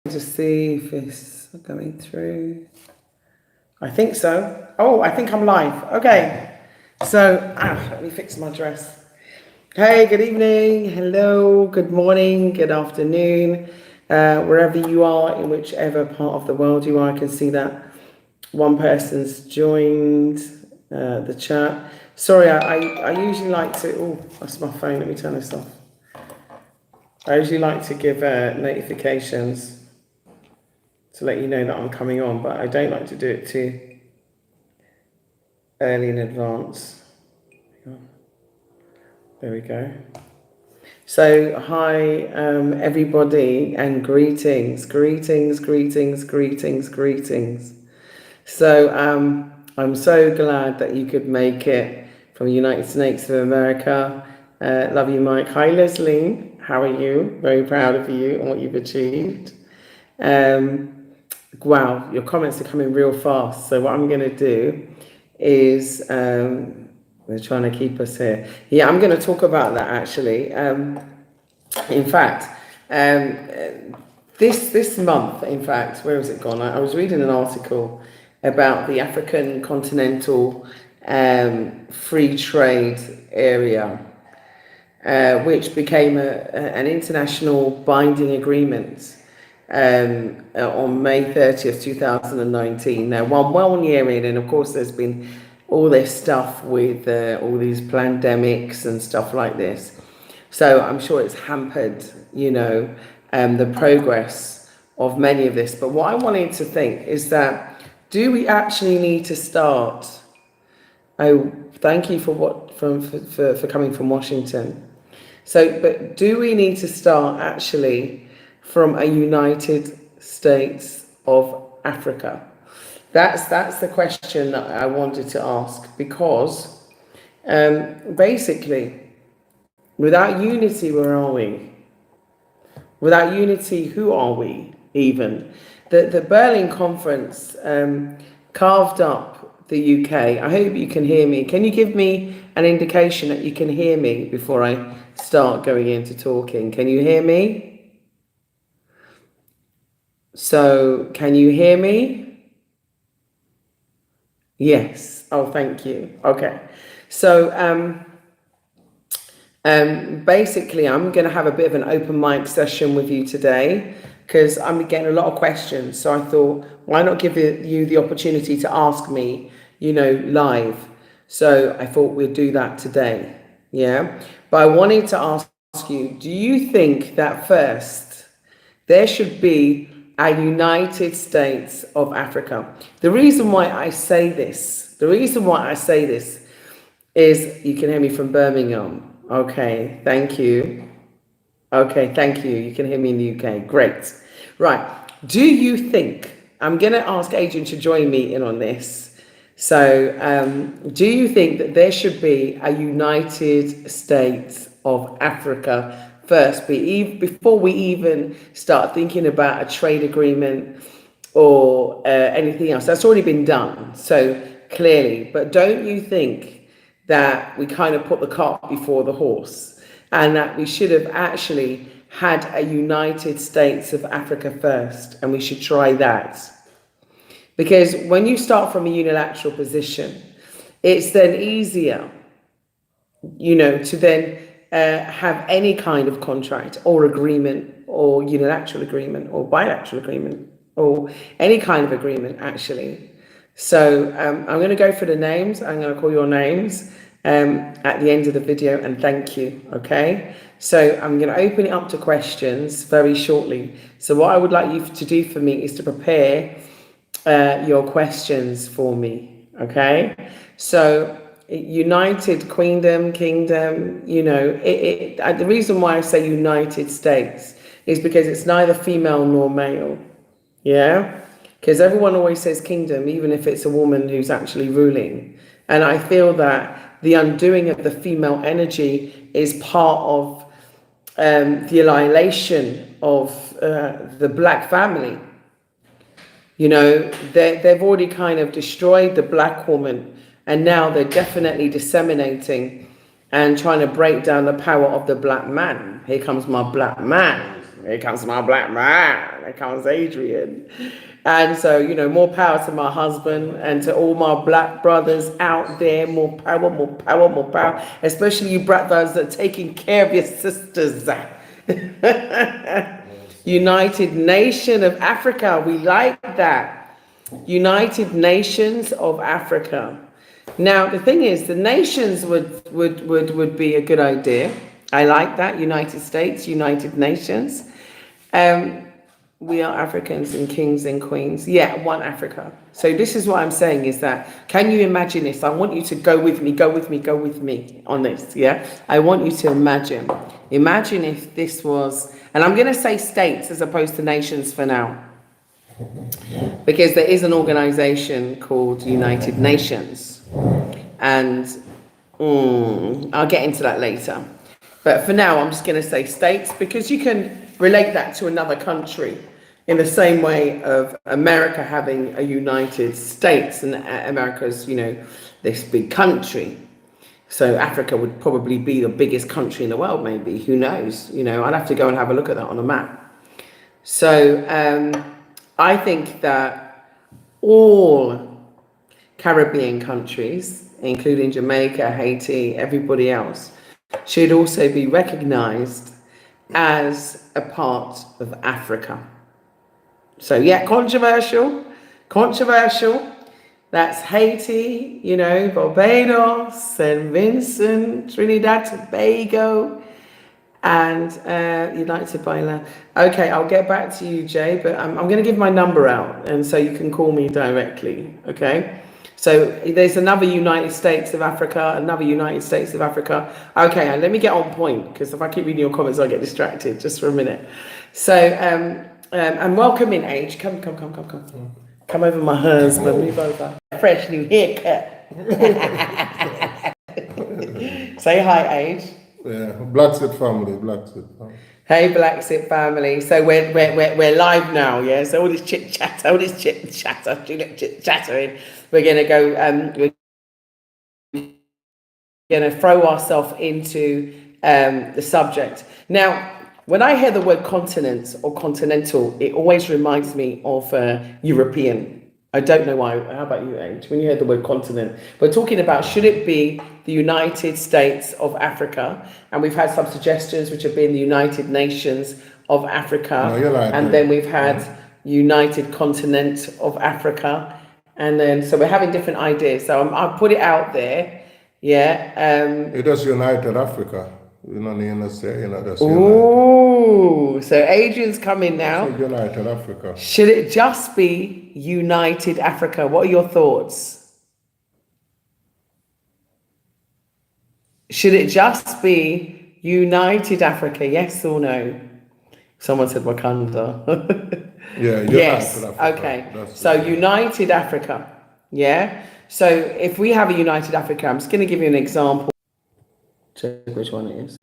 To see if it's going through. I think so. Oh, I think I'm live. Okay. So, let me fix my dress. Hey, good evening. Hello. Good morning. Good afternoon. Wherever you are, in whichever part of the world you are, I can see that one person's joined the chat. Sorry, I usually like to. Oh, that's my phone. Let me turn this off. I usually like to give notifications to let you know that I'm coming on, but I don't like to do it too early in advance. There we go. So, hi everybody, and greetings. So, I'm so glad that you could make it from the United States of America. Love you, Mike. Hi, Leslie. How are you? Very proud of you and what you've achieved. Wow, your comments are coming real fast. So what I'm going to do is, they're trying to keep us here. Yeah, I'm going to talk about that actually. In fact, this month, in fact, where has it gone? I was reading an article about the African continental free trade area, which became an international binding agreement on May 30th, 2019. Now, one year in, and of course, there's been all this stuff with all these pandemics and stuff like this. So I'm sure it's hampered, the progress of many of this. But what I wanted to think is that, do we actually need to start? Oh, thank you for coming from Washington. So, but do we need to start actually from a United States of Africa? That's the question that I wanted to ask, because basically, without unity, where are we? Without unity, who are we even? The Berlin Conference carved up the UK. I hope you can hear me. Can you give me an indication that you can hear me before I start going into talking? Can you hear me? So, can you hear me? Yes. Oh, thank you. Okay. So, basically, I'm going to have a bit of an open mic session with you today, because I'm getting a lot of questions. So I thought, why not give you the opportunity to ask me, live? So I thought we'd do that today. Yeah. But I wanted to ask you, do you think that first there should be a United States of Africa? The reason why I say this is, you can hear me from Birmingham. Okay, thank you. Okay, thank you. You can hear me in the UK. Great. Right. Do you think, I'm going to ask Adrian to join me in on this. So, do you think that there should be a United States of Africa first, before we even start thinking about a trade agreement or anything else? That's already been done, so clearly. But don't you think that we kind of put the cart before the horse, and that we should have actually had a United States of Africa first, and we should try that? Because when you start from a unilateral position, it's then easier, to then have any kind of contract or agreement, or unilateral agreement or bilateral agreement, or any kind of agreement, actually. So I'm going to go for the names. I'm going to call your names at the end of the video, and thank you. Okay. So I'm going to open it up to questions very shortly. So what I would like you to do for me is to prepare your questions for me. Okay. So United Kingdom, the reason why I say United States is because it's neither female nor male. Yeah. Because everyone always says kingdom, even if it's a woman who's actually ruling. And I feel that the undoing of the female energy is part of the annihilation of the black family. They've already kind of destroyed the black woman, and now they're definitely disseminating and trying to break down the power of the black man. Here comes my black man. Here comes my black man. Here comes Adrian. And so, you know, more power to my husband and to all my black brothers out there. More power, more power, more power. Especially you brothers that are taking care of your sisters. United Nation of Africa. We like that. United Nations of Africa. Now, the thing is, the nations would be a good idea. I like that. United States, United Nations. We are Africans and kings and queens. Yeah, one Africa. So this is what I'm saying is that, can you imagine this? I want you to go with me on this, yeah? I want you to imagine. Imagine if this was, and I'm going to say states as opposed to nations for now, because there is an organization called United Nations. And I'll get into that later. But for now, I'm just going to say states, because you can relate that to another country in the same way of America having a United States, and America's, you know, this big country. So Africa would probably be the biggest country in the world, maybe. Who knows? You know, I'd have to go and have a look at that on a map. So I think that all Caribbean countries, including Jamaica, Haiti, everybody else, should also be recognized as a part of Africa. So yeah, controversial. That's Haiti, you know, Barbados, St. Vincent, Trinidad, Tobago, and United Island. Okay, I'll get back to you, Jay, but I'm going to give my number out, and so you can call me directly, okay? So there's another United States of Africa, Okay, and let me get on point, because if I keep reading your comments, I'll get distracted just for a minute. So, and welcome in, Age. Come. Come over, my husband, move over. Fresh new haircut. Say hi, Age. Yeah, Black Seed family. Hey, Black Seed family. So we're live now, yeah. So all this chit chattering. We're gonna go. We're gonna throw ourselves into the subject now. When I hear the word continent or continental, it always reminds me of European. I don't know why. How about you, Age? When you hear the word continent, we're talking about, should it be the United States of Africa? And we've had some suggestions which have been the United Nations of Africa. No, and then we've had United Continent of Africa. And then, so we're having different ideas. So I'll put it out there. Yeah. It is United Africa. Ooh, so Adrian's coming now. United Africa. Should it just be United Africa? What are your thoughts? Should it just be United Africa? Yes or no? Someone said Wakanda. Yeah. Yes. Africa. Okay. So United Africa. Yeah. So if we have a United Africa, I'm just going to give you an example. Check which one it is.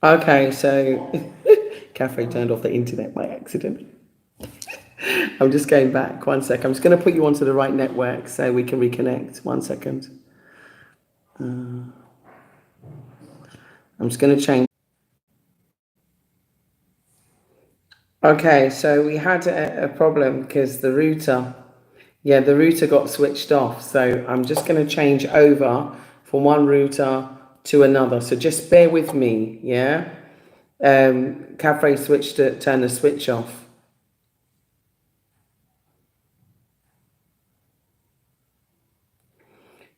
Okay, so Cafe turned off the internet by accident. I'm just going back. 1 sec. I'm just going to put you onto the right network so we can reconnect. 1 second. I'm just going to change. Okay, so we had a problem because the router got switched off. So I'm just going to change over from one router to another. So just bear with me, yeah? Cafe turned the switch off.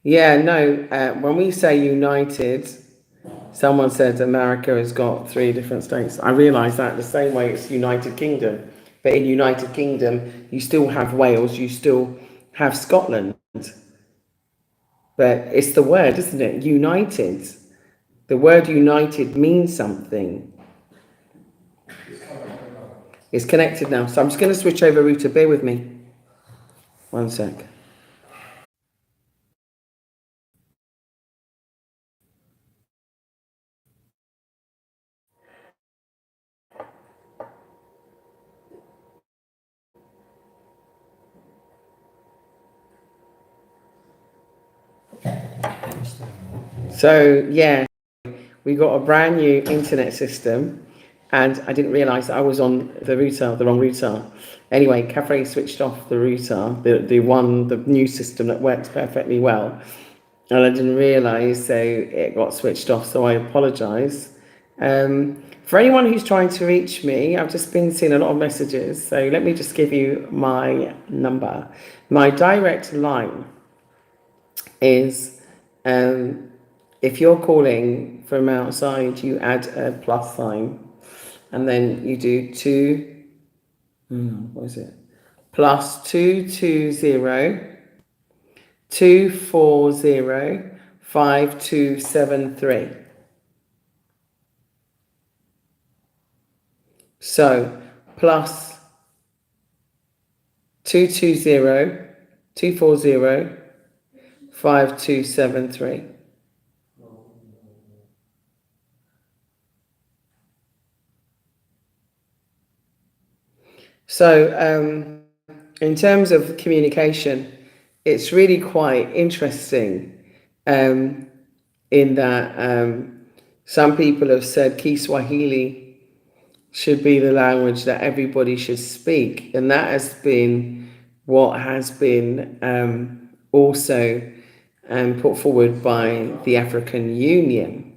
Yeah, no, when we say united, someone said America has got 3 different states. I realise that the same way it's United Kingdom. But in United Kingdom, you still have Wales, you still have Scotland. But it's the word, isn't it? United. The word united means something. It's connected now. So I'm just going to switch over router. Bear with me. 1 sec. So, yeah, we got a brand new internet system, and I didn't realize that I was on the router, the wrong router. Anyway, Cafe switched off the router, the new system that works perfectly well, and I didn't realize, so it got switched off. So I apologize. For anyone who's trying to reach me, I've just been seeing a lot of messages. So let me just give you my number. My direct line is, if you're calling from outside, you add a plus sign, and then you do what is it? Plus 220-240-5273. So plus 220-240-5273. So in terms of communication, it's really quite interesting in that some people have said Kiswahili should be the language that everybody should speak, and that has been what has been also put forward by the African Union,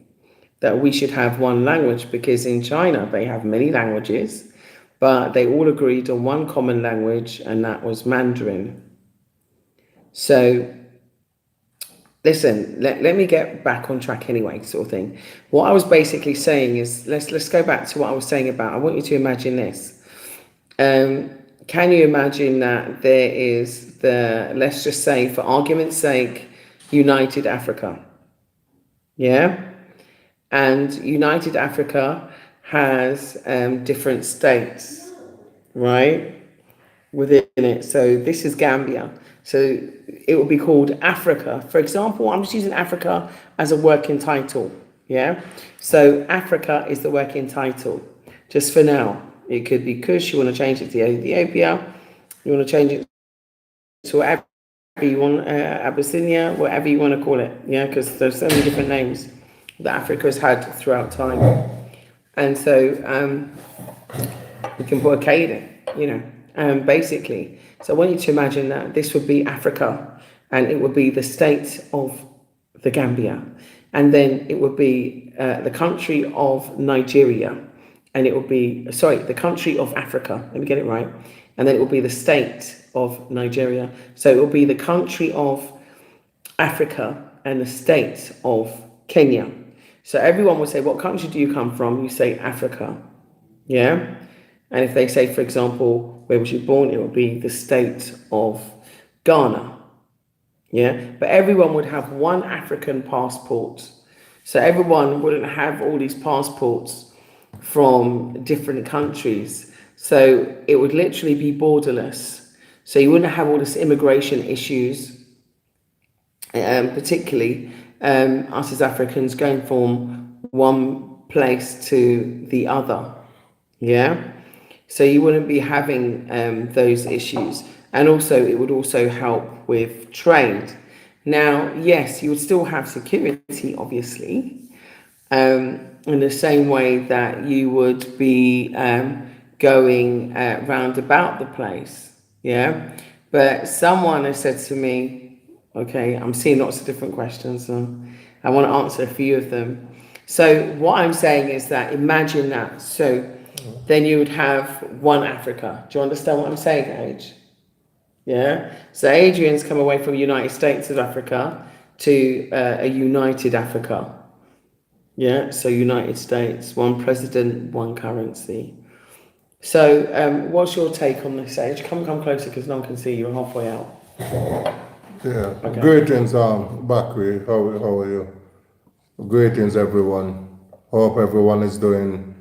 that we should have one language, because in China they have many languages, but they all agreed on one common language, and that was Mandarin. So listen, let me get back on track anyway, sort of thing. What I was basically saying is, let's go back to what I was saying about, I want you to imagine this. Can you imagine that there is let's just say, for argument's sake, United Africa? Yeah? And United Africa has different states, right, within it. So this is Gambia. So it will be called Africa. For example, I'm just using Africa as a working title. Yeah. So Africa is the working title, just for now. It could be Kush. You want to change it to Ethiopia. You want to change it to whatever you want, Abyssinia, whatever you want to call it. Yeah, because there's so many different names that Africa has had throughout time. And so we can put a K in it, basically. So I want you to imagine that this would be Africa, and it would be the state of the Gambia. And then it would be the country of Nigeria. And it would be, the country of Africa. Let me get it right. And then it will be the state of Nigeria. So it will be the country of Africa and the state of Kenya. So everyone will say, what country do you come from? You say Africa. Yeah. And if they say, for example, where was you born? It would be the state of Ghana. Yeah. But everyone would have one African passport. So everyone wouldn't have all these passports from different countries. So it would literally be borderless. So you wouldn't have all this immigration issues, particularly us as Africans going from one place to the other. Yeah. So you wouldn't be having those issues. And also it would also help with trade. Now, yes, you would still have security, obviously, in the same way that you would be going round about the place. Yeah. But someone has said to me, okay, I'm seeing lots of different questions, and I want to answer a few of them. So what I'm saying is that, imagine that. So then you would have one Africa. Do you understand what I'm saying, Age? Yeah. So Adrian's come away from United States of Africa to a united Africa. Yeah. So United States, one president, one currency. So what's your take on this, Age? Come closer, because no one can see you. You're halfway out. Yeah. Okay. Greetings, Bakri. How are you? Greetings, everyone. Hope everyone is doing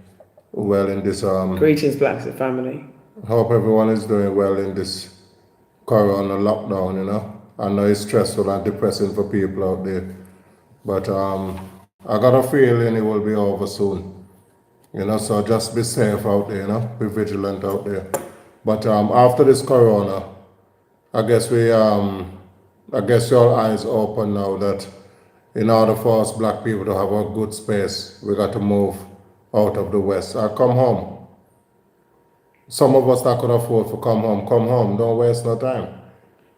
well in this. Greetings, Blacks and family. Hope everyone is doing well in this corona lockdown. I know it's stressful and depressing for people out there, but I got a feeling it will be over soon. So just be safe out there. Be vigilant out there. But after this corona, I guess your eyes open now that in order for us black people to have a good space, we got to move out of the West or come home. Some of us that could afford to come home, don't waste no time.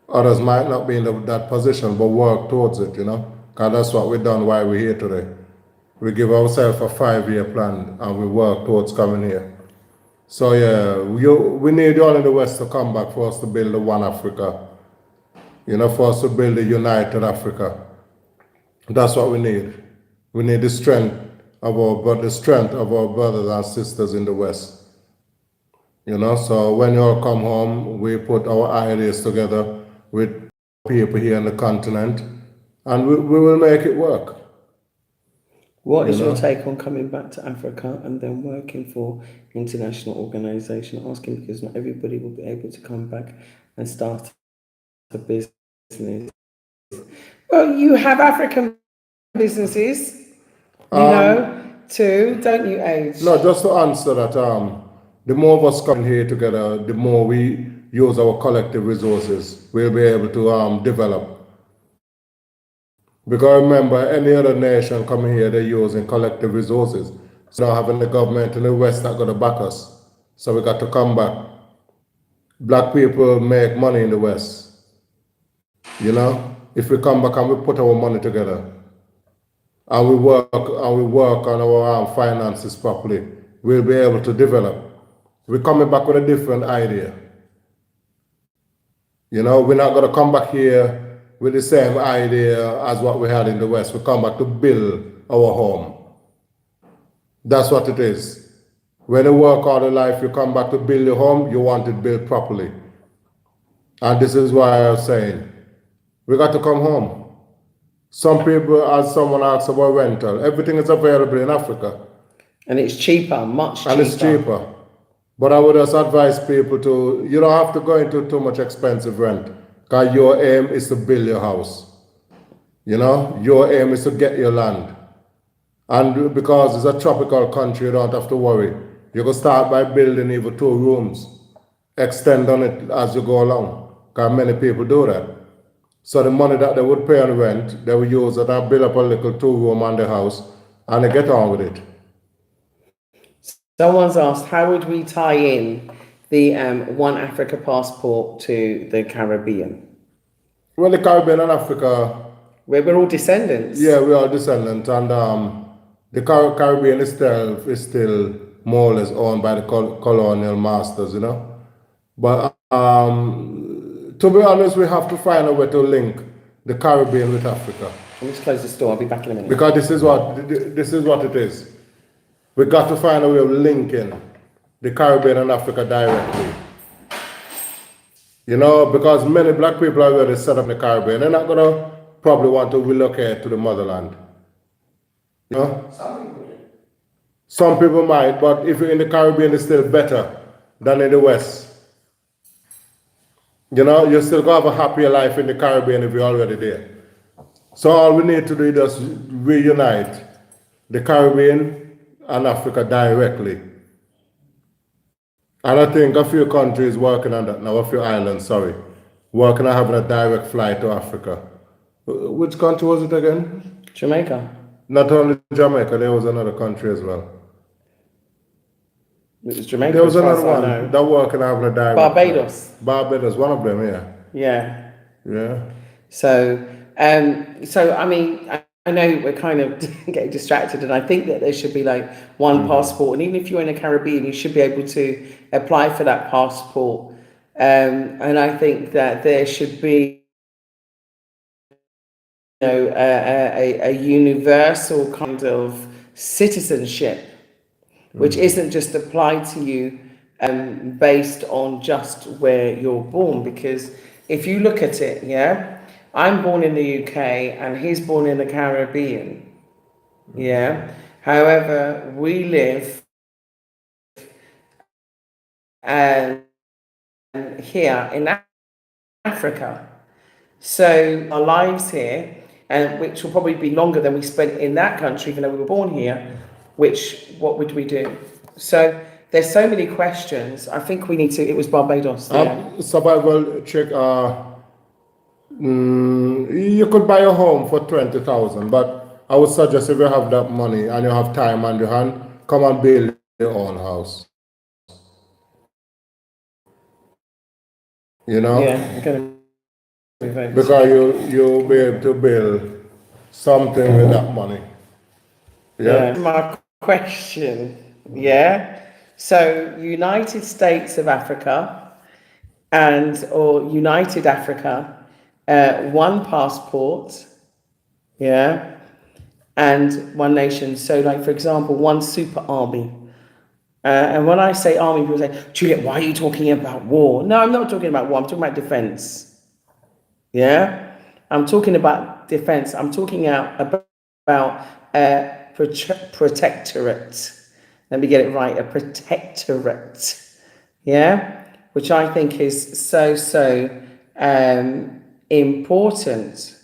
Others might not be in that position, but work towards it, you know, because that's what we've done while we're here today. We give ourselves a 5-year plan and we work towards coming here. So yeah, we need all in the West to come back for us to build a one Africa, you know, for us to build a united Africa. That's what we need. We need the strength of our brothers and sisters in the West. You know, so when you all come home, we put our ideas together with people here on the continent, and we will make it work. What is You your know? take on coming back to Africa and then working for international organisation? Asking because not everybody will be able to come back and start a business. Well, you have African businesses, too, don't you, Age? No, just to answer that, the more of us come here together, the more we use our collective resources, we'll be able to develop. Because remember, any other nation coming here, they're using collective resources. So now having the government in the West not going to back us. So we got to come back. Black people make money in the West. You know, if we come back and we put our money together, and we work on our finances properly, we'll be able to develop. We're coming back with a different idea. You know, we're not going to come back here with the same idea as what we had in the West. We come back to build our home. That's what it is. When you work all the life, you come back to build your home, you want it built properly. And this is why I was saying, we got to come home. Some people, as someone asks about rental, everything is available in Africa. And it's cheaper, much cheaper. And it's cheaper. But I would just advise people to, you don't have to go into too much expensive rent, because your aim is to build your house. You know, your aim is to get your land. And because it's a tropical country, you don't have to worry. You can start by building even 2 rooms, extend on it as you go along, because many people do that. So the money that they would pay on rent, they will use it and build up a little 2-room on the house, and they get on with it. Someone's asked, how would we tie in the One Africa passport to the Caribbean? Well, the Caribbean and Africa, we're all descendants. Yeah, we are descendants, and the Caribbean is still more or less owned by the colonial masters, you know. But to be honest, we have to find a way to link the Caribbean with Africa. Let me just close this door. I'll be back in a minute. Because this is what it is. We got to find a way of linking the Caribbean and Africa directly. You know, because many black people are already set up in the Caribbean. They're not gonna probably want to relocate to the motherland. You know? Some people might, but if you're in the Caribbean, it's still better than in the West. You know, you still gonna have a happier life in the Caribbean if you're already there. So all we need to do is just reunite the Caribbean and Africa directly. And I think a few countries working on that now, a few islands, working on having a direct flight to Africa. Which country was it again? Jamaica. Not only Jamaica, there was another country as well. It was Jamaica. There was another one that working on having a direct Barbados. flight. Barbados, one of them, yeah. Yeah. Yeah. So I mean, I know we're kind of getting distracted, and I think that there should be like one passport, and even if you're in the Caribbean, you should be able to apply for that passport. And I think that there should be, you know, a universal kind of citizenship, which isn't just applied to you based on just where you're born. Because if you look at it, yeah, I'm born in the UK and he's born in the Caribbean. Yeah. However, we live here in Africa. So our lives here, which will probably be longer than we spent in that country, even though we were born here, what would we do? So there's so many questions. I think we need to, it was Barbados. Survival check, You could buy a home for 20,000, but I would suggest if you have that money and you have time on your hand, come and build your own house. You Yeah, know, I'm going to vote. because you'll be able to build something with that money. Yeah. Yeah. My question. Yeah. So, United States of Africa or United Africa, one passport, yeah, and one nation. So, like for example, one super army. And when I say army, people say, Juliet, why are you talking about war? No, I'm not talking about war. I'm talking about defense. Yeah, I'm talking about defense. I'm talking about protectorate. Let me get it right. A protectorate. Yeah, which I think is so important.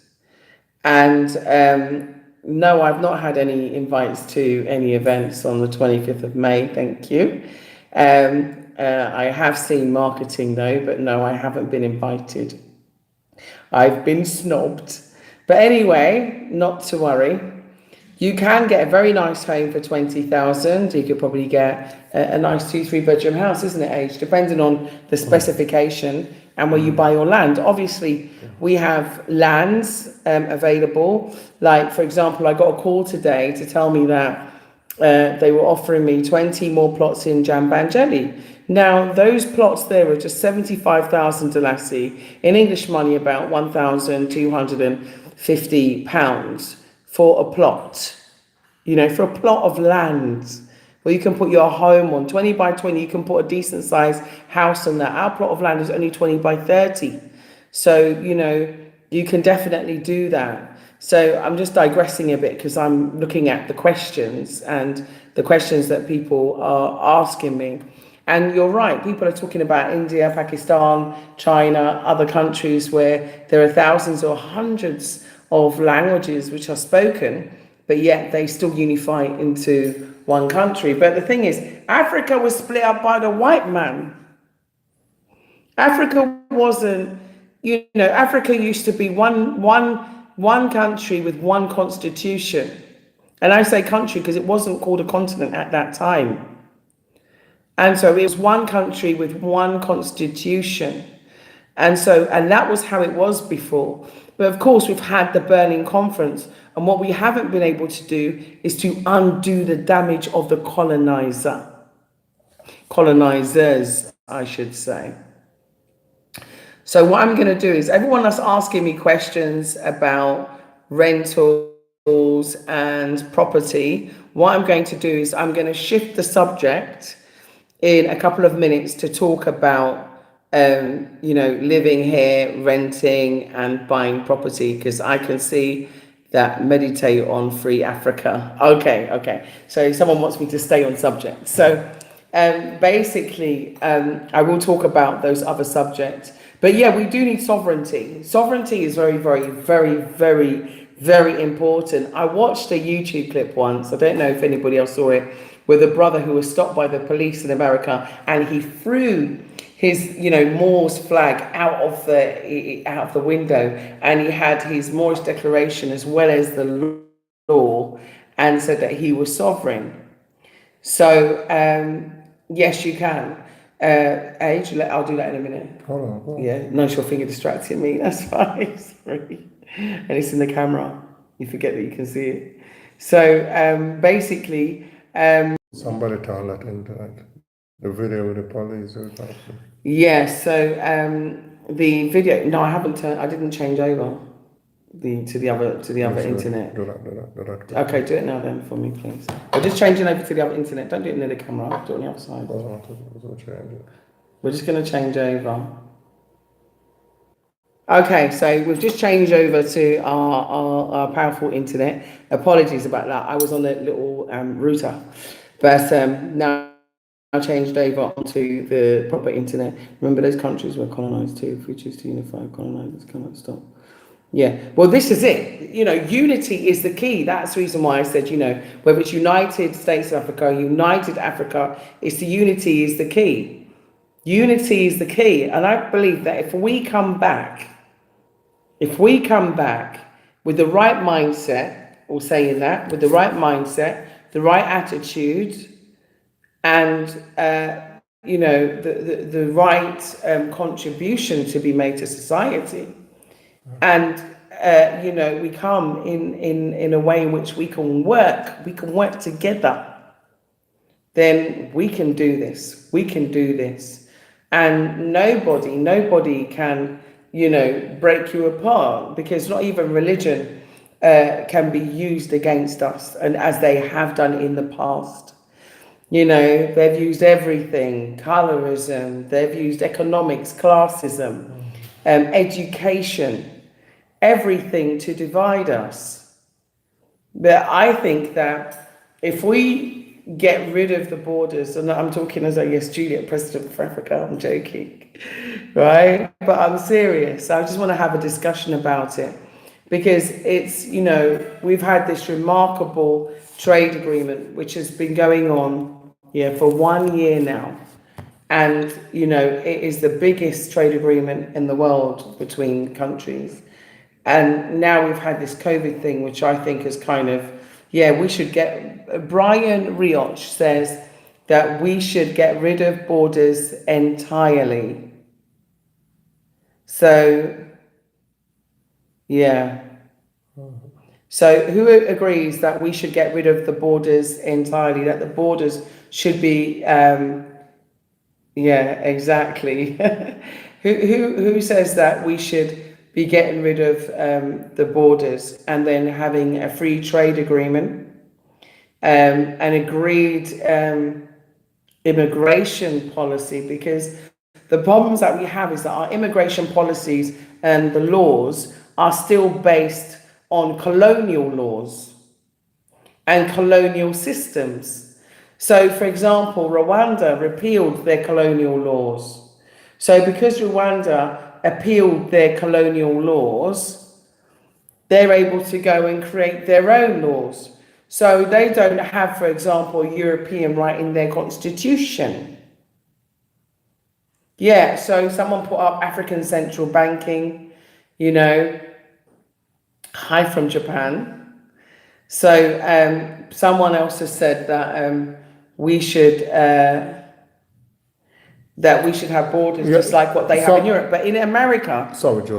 And no, I've not had any invites to any events on the 25th of May. Thank you. I have seen marketing though, but no, I haven't been invited. I've been snobbed. But anyway, not to worry. You can get a very nice home for 20,000. You could probably get a nice 2-3 bedroom house, isn't it, Age? Depending on the specification and where you buy your land. Obviously, we have lands available. Like, for example, I got a call today to tell me that they were offering me 20 more plots in Jambanjelly. Now, those plots there are just 75,000 Dalasi, in English money about £1,250 for a plot. You know, for a plot of land where you can put your home on 20 by 20, you can put a decent sized house on that. Our plot of land is only 20 by 30. So, you know, you can definitely do that. So I'm just digressing a bit because I'm looking at the questions and the questions that people are asking me. And you're right, people are talking about India, Pakistan, China, other countries where there are thousands or hundreds of languages which are spoken, but yet they still unify into one country. But the thing is, Africa was split up by the white man. Africa wasn't, you know, Africa used to be one country with one constitution. And I say country because it wasn't called a continent at that time. And so it was one country with one constitution. And that was how it was before. But of course, we've had the Berlin Conference. And what we haven't been able to do is to undo the damage of the colonizers, I should say. So what I'm going to do is everyone that's asking me questions about rentals and property, what I'm going to do is I'm going to shift the subject in a couple of minutes to talk about you know, living here, renting and buying property, because I can see that meditate on free Africa. Okay. So someone wants me to stay on subject. So basically, I will talk about those other subjects. But yeah, we do need sovereignty. Sovereignty is very important. I watched a YouTube clip once. I don't know if anybody else saw it, with a brother who was stopped by the police in America, and he threw his, you know, Moor's flag out of the window, and he had his Moorish declaration as well as the law, and said that he was sovereign. So yes, you can. Age, I'll do that in a minute. Hold on. Yeah, nice, your finger distracting me. That's fine. Sorry. And it's in the camera. You forget that you can see it. So basically. Somebody turn that into like the video with the police or something. Yeah, so the video. No, I didn't change over to the other internet. Do that. Okay, do it now then for me, please. We're just changing over to the other internet. Don't do it near the camera. Do it on the other side. We're just going to change over. Okay, so we've just changed over to our powerful internet. Apologies about that. I was on a little router, but now I changed over onto the proper internet. Remember, those countries were colonized too. If we choose to unify, colonizers cannot stop. Yeah, well, this is it. You know, unity is the key. That's the reason why I said, you know, whether it's United States of Africa, United Africa, it's the unity is the key. Unity is the key. And I believe that if we come back If we come back with the right mindset, or saying that, with the right mindset, the right attitude, and the right contribution to be made to society, and we come in a way in which we can work together, then we can do this. We can do this. And nobody can, break you apart, because not even religion can be used against us, and as they have done in the past. They've used everything, colorism, they've used economics, classism, education, everything to divide us. But I think that if we get rid of the borders, and I'm talking as Juliet, President for Africa, I'm joking, right? But I'm serious. I just want to have a discussion about it, because it's, we've had this remarkable trade agreement which has been going on for 1 year now. And, it is the biggest trade agreement in the world between countries. And now we've had this COVID thing, which I think is kind of, we should Brian Rioch says that we should get rid of borders entirely. So, So who agrees that we should get rid of the borders entirely, that the borders should be, exactly. Who says that we should be getting rid of the borders and then having a free trade agreement, an agreed immigration policy? Because the problems that we have is that our immigration policies and the laws are still based on colonial laws and colonial systems. So, for example, Rwanda repealed their colonial laws. So because Rwanda appealed their colonial laws, they're able to go and create their own laws. So they don't have, for example, European right in their constitution. So someone put up African central banking, hi from Japan. So someone else has said that we should have borders just like what they have in Europe. But in America,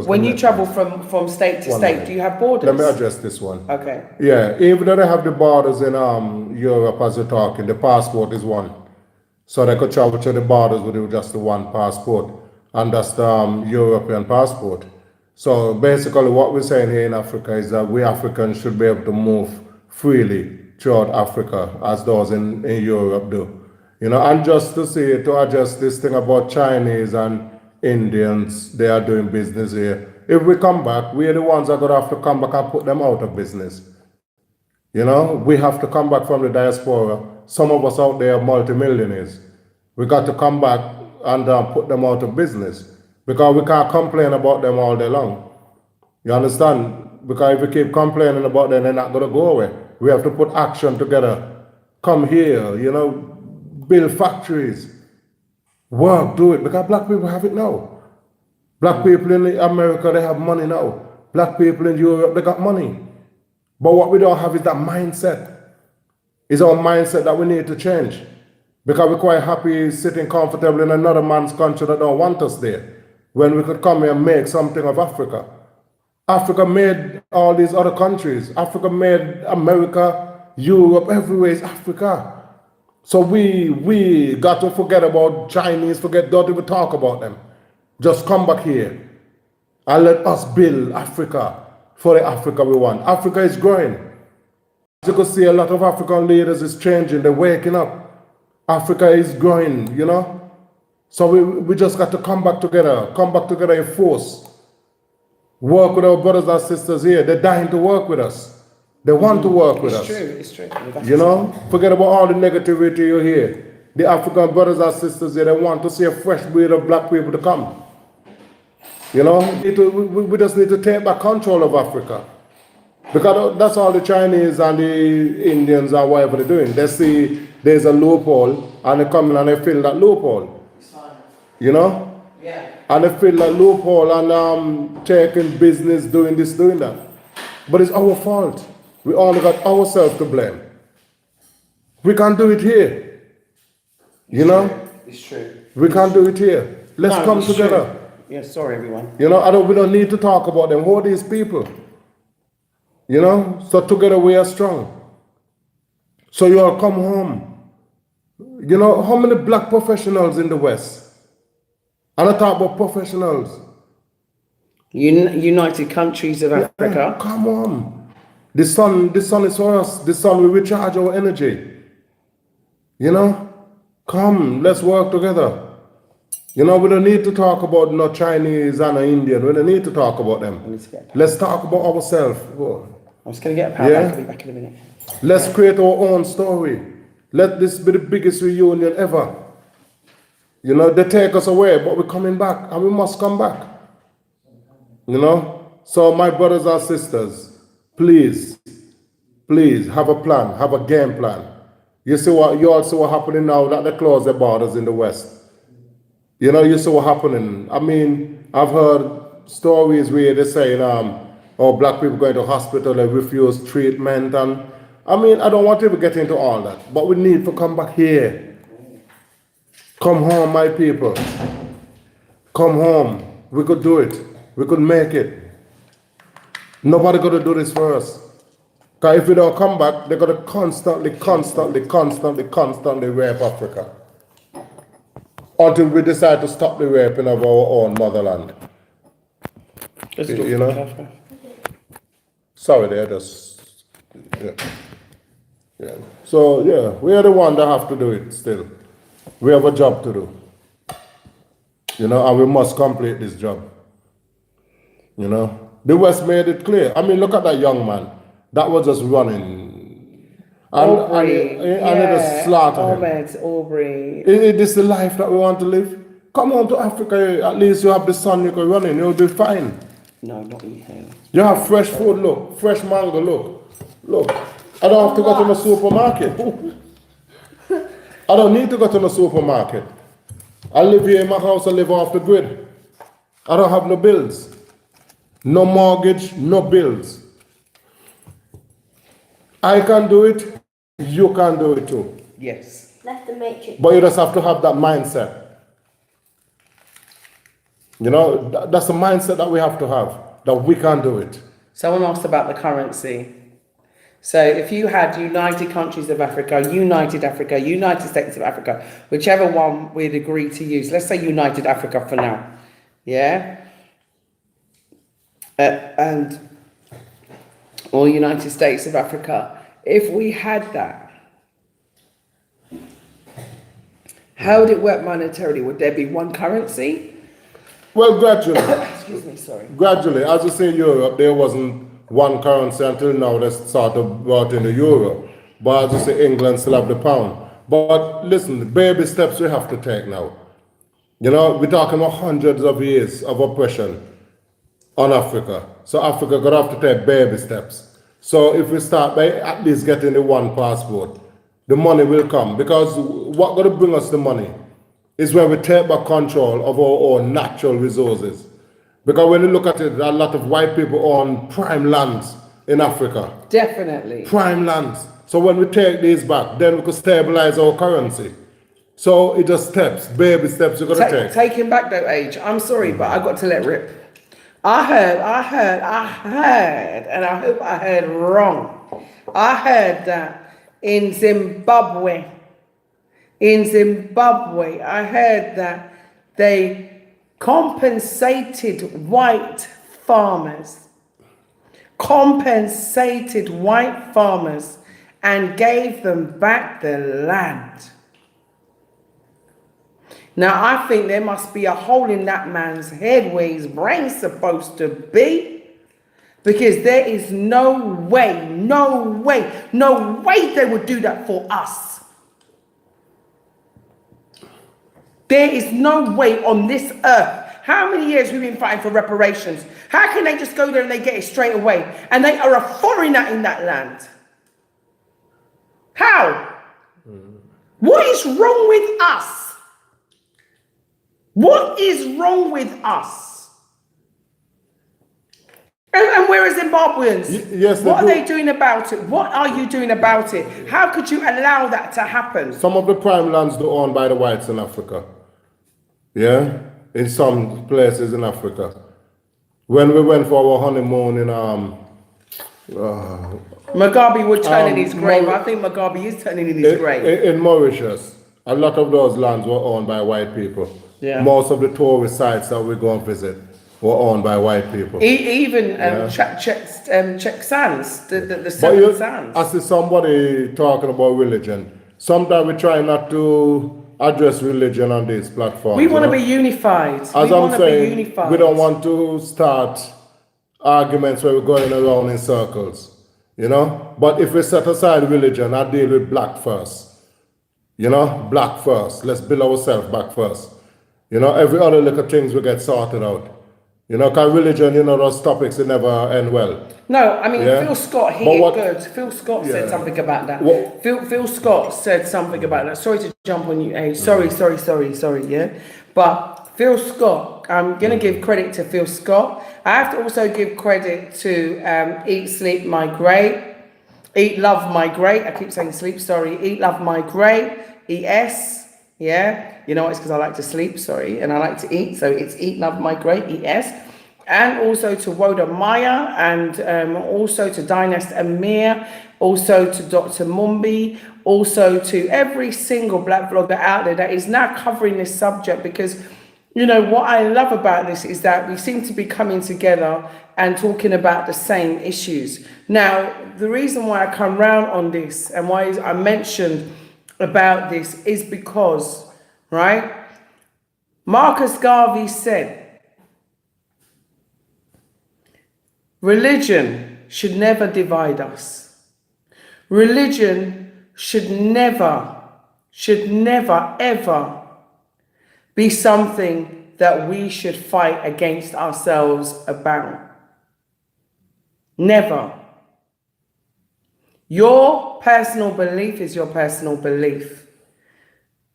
when you travel from state to state, do you have borders? Let me address this one. Okay. Yeah, even though they have the borders in Europe as we're talking, the passport is one. So they could travel to the borders with just the one passport, and that's the European passport. So basically what we're saying here in Africa is that we Africans should be able to move freely throughout Africa as those in Europe do. And just to address this thing about Chinese and Indians, they are doing business here. If we come back, we are the ones that are going to have to come back and put them out of business. We have to come back from the diaspora. Some of us out there are multimillionaires. We got to come back and put them out of business, because we can't complain about them all day long. You understand? Because if we keep complaining about them, they're not going to go away. We have to put action together. Come here, build factories, work, do it, because black people have it now. Black people in America, they have money now. Black people in Europe, they got money. But what we don't have is that mindset. It's our mindset that we need to change, because we're quite happy sitting comfortable in another man's country that don't want us there, when we could come here and make something of Africa. Africa made all these other countries. Africa made America, Europe, everywhere is Africa. So we got to forget about Chinese, don't even talk about them. Just come back here and let us build Africa for the Africa we want. Africa is growing. As you can see, a lot of African leaders is changing, they're waking up. Africa is growing, So we just got to come back together in force. Work with our brothers and sisters here. They're dying to work with us. They want to work with us. It's true. Forget about all the negativity you hear. The African brothers and sisters here, they want to see a fresh breed of black people to come. We just need to take back control of Africa. Because that's all the Chinese and the Indians or whatever they're doing. They see there's a loophole and they come in and they fill that loophole. Yeah. And they feel like loophole and taking business, doing this, doing that. But it's our fault. We only got ourselves to blame. We can't do it here. You know? It's true. We can't do it here. Let's come together. True. Yeah, sorry everyone. You know, we don't need to talk about them. Who are these people? You know? So together we are strong. So you all come home. You know, how many black professionals in the West? And I talk about professionals. United Countries of Africa. Come on. The sun is for us. The sun will recharge our energy. You know? Come, let's work together. You know, we don't need to talk about no Chinese and no Indian. We don't need to talk about them. Let's talk about ourselves. I was going to get a power bank. I'll be back in a minute. Let's create our own story. Let this be the biggest reunion ever. You know, they take us away, but we're coming back, and we must come back. You know? So my brothers and sisters, please have a plan, have a game plan. You all see what happening now that they close the borders in the West. You know, you see what happening. I mean, I've heard stories where they're saying, black people going to hospital, they refuse treatment, and I mean, I don't want to get into all that, but we need to come back here. Come home, my people. Come home. We could do it. We could make it. Nobody got to do this for us. Because if we don't come back, they're going to constantly rape Africa. Until we decide to stop the raping of our own motherland. You know? Sorry, they're just... Yeah. So, yeah, we are the one that have to do it still. We have a job to do. You know, and we must complete this job. You know? The West made it clear. I mean, look at that young man. That was just running. And it just slaughtered him. Aubrey. Is this the life that we want to live? Come on to Africa. At least you have the sun you can run in. You'll be fine. No, not you here. You have fresh food, look. Fresh mango, look. Look. I don't have to go to the supermarket. I don't need to go to the supermarket. I live here in my house. I live off the grid. I don't have no bills. No mortgage, no bills. I can do it. You can do it too. Yes. Left the matrix. But you just have to have that mindset. You know, that's a mindset that we have to have, that we can do it. Someone asked about the currency. So if you had United Countries of Africa, United States of Africa, whichever one we'd agree to use, let's say United Africa for now, yeah? Or United States of Africa, if we had that, how would it work monetarily? Would there be one currency? Well, gradually. Excuse me, sorry. Gradually, as you say in Europe, there wasn't one currency until now they sort of brought in the euro. But as you say, England still have the pound. But listen, the baby steps we have to take now. You know, we're talking about hundreds of years of oppression on Africa. So Africa gonna have to take baby steps. So if we start by at least getting the one passport, the money will come. Because what gonna bring us the money is when we take back control of our own natural resources. Because when you look at it, a lot of white people own prime lands in Africa. Definitely. Prime lands. So when we take these back, then we could stabilize our currency. So it just steps, baby steps you're going to take. Taking back that age, I'm sorry, but I got to let rip. I heard, and I hope I heard wrong. I heard that in Zimbabwe, I heard that they compensated white farmers and gave them back the land. Now, I think there must be a hole in that man's head where his brain's supposed to be, because there is no way they would do that for us. There is no way on this earth. How many years we've been fighting for reparations? How can they just go there and they get it straight away? And they are a foreigner in that land. How? What is wrong with us? What is wrong with us? And where are Zimbabweans? Yes, what are they doing about it? What are you doing about it? How could you allow that to happen? Some of the prime lands are owned by the whites in Africa. Yeah, in some places in Africa. When we went for our honeymoon in Mugabe would turn in his grave. Mau- I think Mugabe is turning in his grave. in Mauritius, a lot of those lands were owned by white people. Yeah. Most of the tourist sites that we go and visit were owned by white people. Even check sands, the seven sands. I see somebody talking about religion. Sometimes we try not to address religion on these platforms. We want to be unified. As I'm saying, we don't want to start arguments where we're going around in circles, you know. But if we set aside religion, I deal with black first, you know, black first. Let's build ourselves back first. You know, every other little things will get sorted out. You know, because religion, you know, those topics, they never end well. No, I mean, Yeah. Phil Scott, he did good. Phil Scott said Yeah. something about that. What- Phil Scott said something about that. Sorry to jump on you, Age. Sorry, yeah. But Phil Scott, I'm going to give credit to Phil Scott. I have to also give credit to Eat, Sleep, Migrate. Eat, Love, Migrate. I keep saying sleep, sorry. Eat, Love, Migrate. ES, yeah. You know, it's because I like to sleep, sorry, and I like to eat. So it's Eat, Love, Migrate, ES. And also to Woda Maya, and also to Dynast Amir, also to Dr. Mumbi, also to every single black blogger out there that is now covering this subject, because, you know, what I love about this is that we seem to be coming together and talking about the same issues. Now, the reason why I come round on this and why I mentioned about this is because, right, Marcus Garvey said, religion should never divide us. Religion should never, ever be something that we should fight against ourselves about. Never. Your personal belief is your personal belief.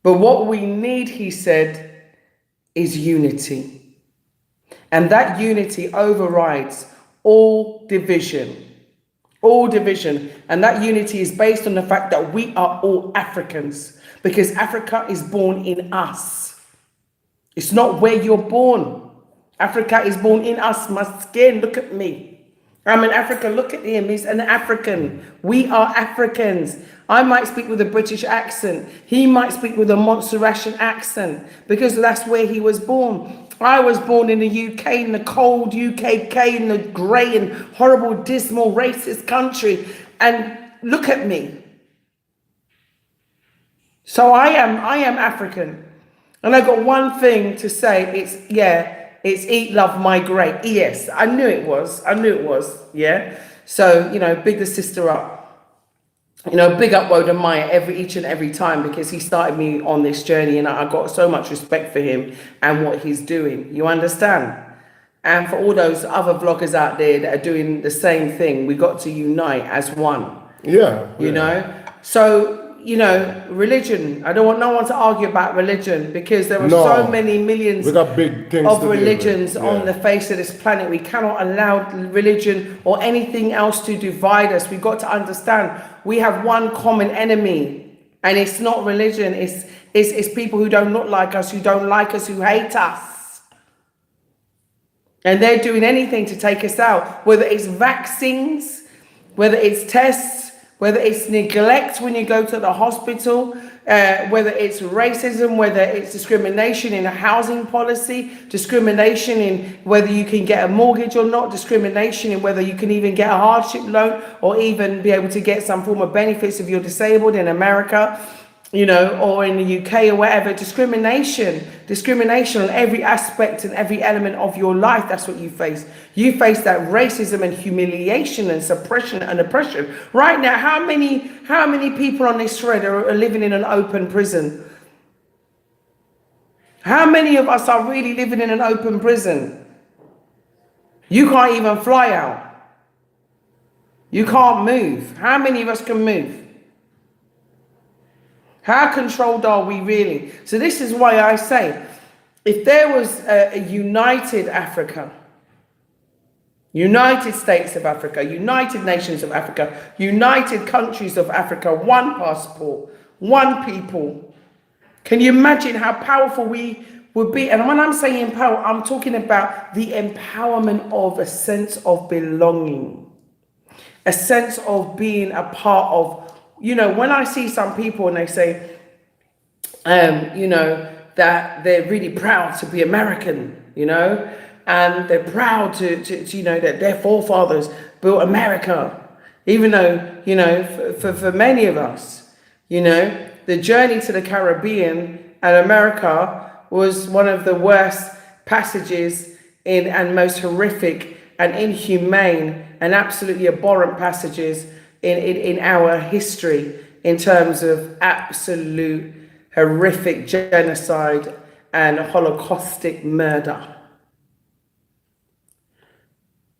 But what we need, he said, is unity. And that unity overrides all division. All division. And that unity is based on the fact that we are all Africans, because Africa is born in us. It's not where you're born. Africa is born in us. My skin, look at me. I'm an African. Look at him. He's an African. We are Africans. I might speak with a British accent. He might speak with a Montserratian accent, because that's where he was born. I was born in the UK, in the cold UKK, in the grey and horrible, dismal, racist country. And look at me. So I am African. And I got one thing to say. It's Eat, Love, Migrate. Yes, I knew it was. Yeah. So, you know, big the sister up. You know, big up Woda Maya each and every time, because he started me on this journey, and I got so much respect for him and what he's doing. You understand? And for all those other vloggers out there that are doing the same thing, we got to unite as one. Yeah. You know? So, you know, religion. I don't want no one to argue about religion, because there are so many millions we got big things of to religions deal with. on the face of this planet. We cannot allow religion or anything else to divide us. We've got to understand we have one common enemy, and it's not religion. It's people who don't look like us, who don't like us, who hate us. And they're doing anything to take us out, whether it's vaccines, whether it's tests, whether it's neglect when you go to the hospital, whether it's racism, whether it's discrimination in a housing policy, discrimination in whether you can get a mortgage or not, discrimination in whether you can even get a hardship loan or even be able to get some form of benefits if you're disabled in America, you know, or in the UK or wherever. Discrimination on every aspect and every element of your life. That's what you face. You face that racism and humiliation and suppression and oppression. Right now, how many people on this thread are living in an open prison? How many of us are really living in an open prison? You can't even fly out. You can't move. How many of us can move? How controlled are we really? So this is why I say, if there was a united Africa, United States of Africa, United Nations of Africa, United Countries of Africa, one passport, one people, can you imagine how powerful we would be? And when I'm saying empower, I'm talking about the empowerment of a sense of belonging, a sense of being a part of, you know, when I see some people and they say, you know, that they're really proud to be American, you know, and they're proud to you know, that their forefathers built America, even though, you know, for many of us, you know, the journey to the Caribbean and America was one of the worst passages and most horrific and inhumane and absolutely abhorrent passages in our history in terms of absolute horrific genocide and holocaustic murder.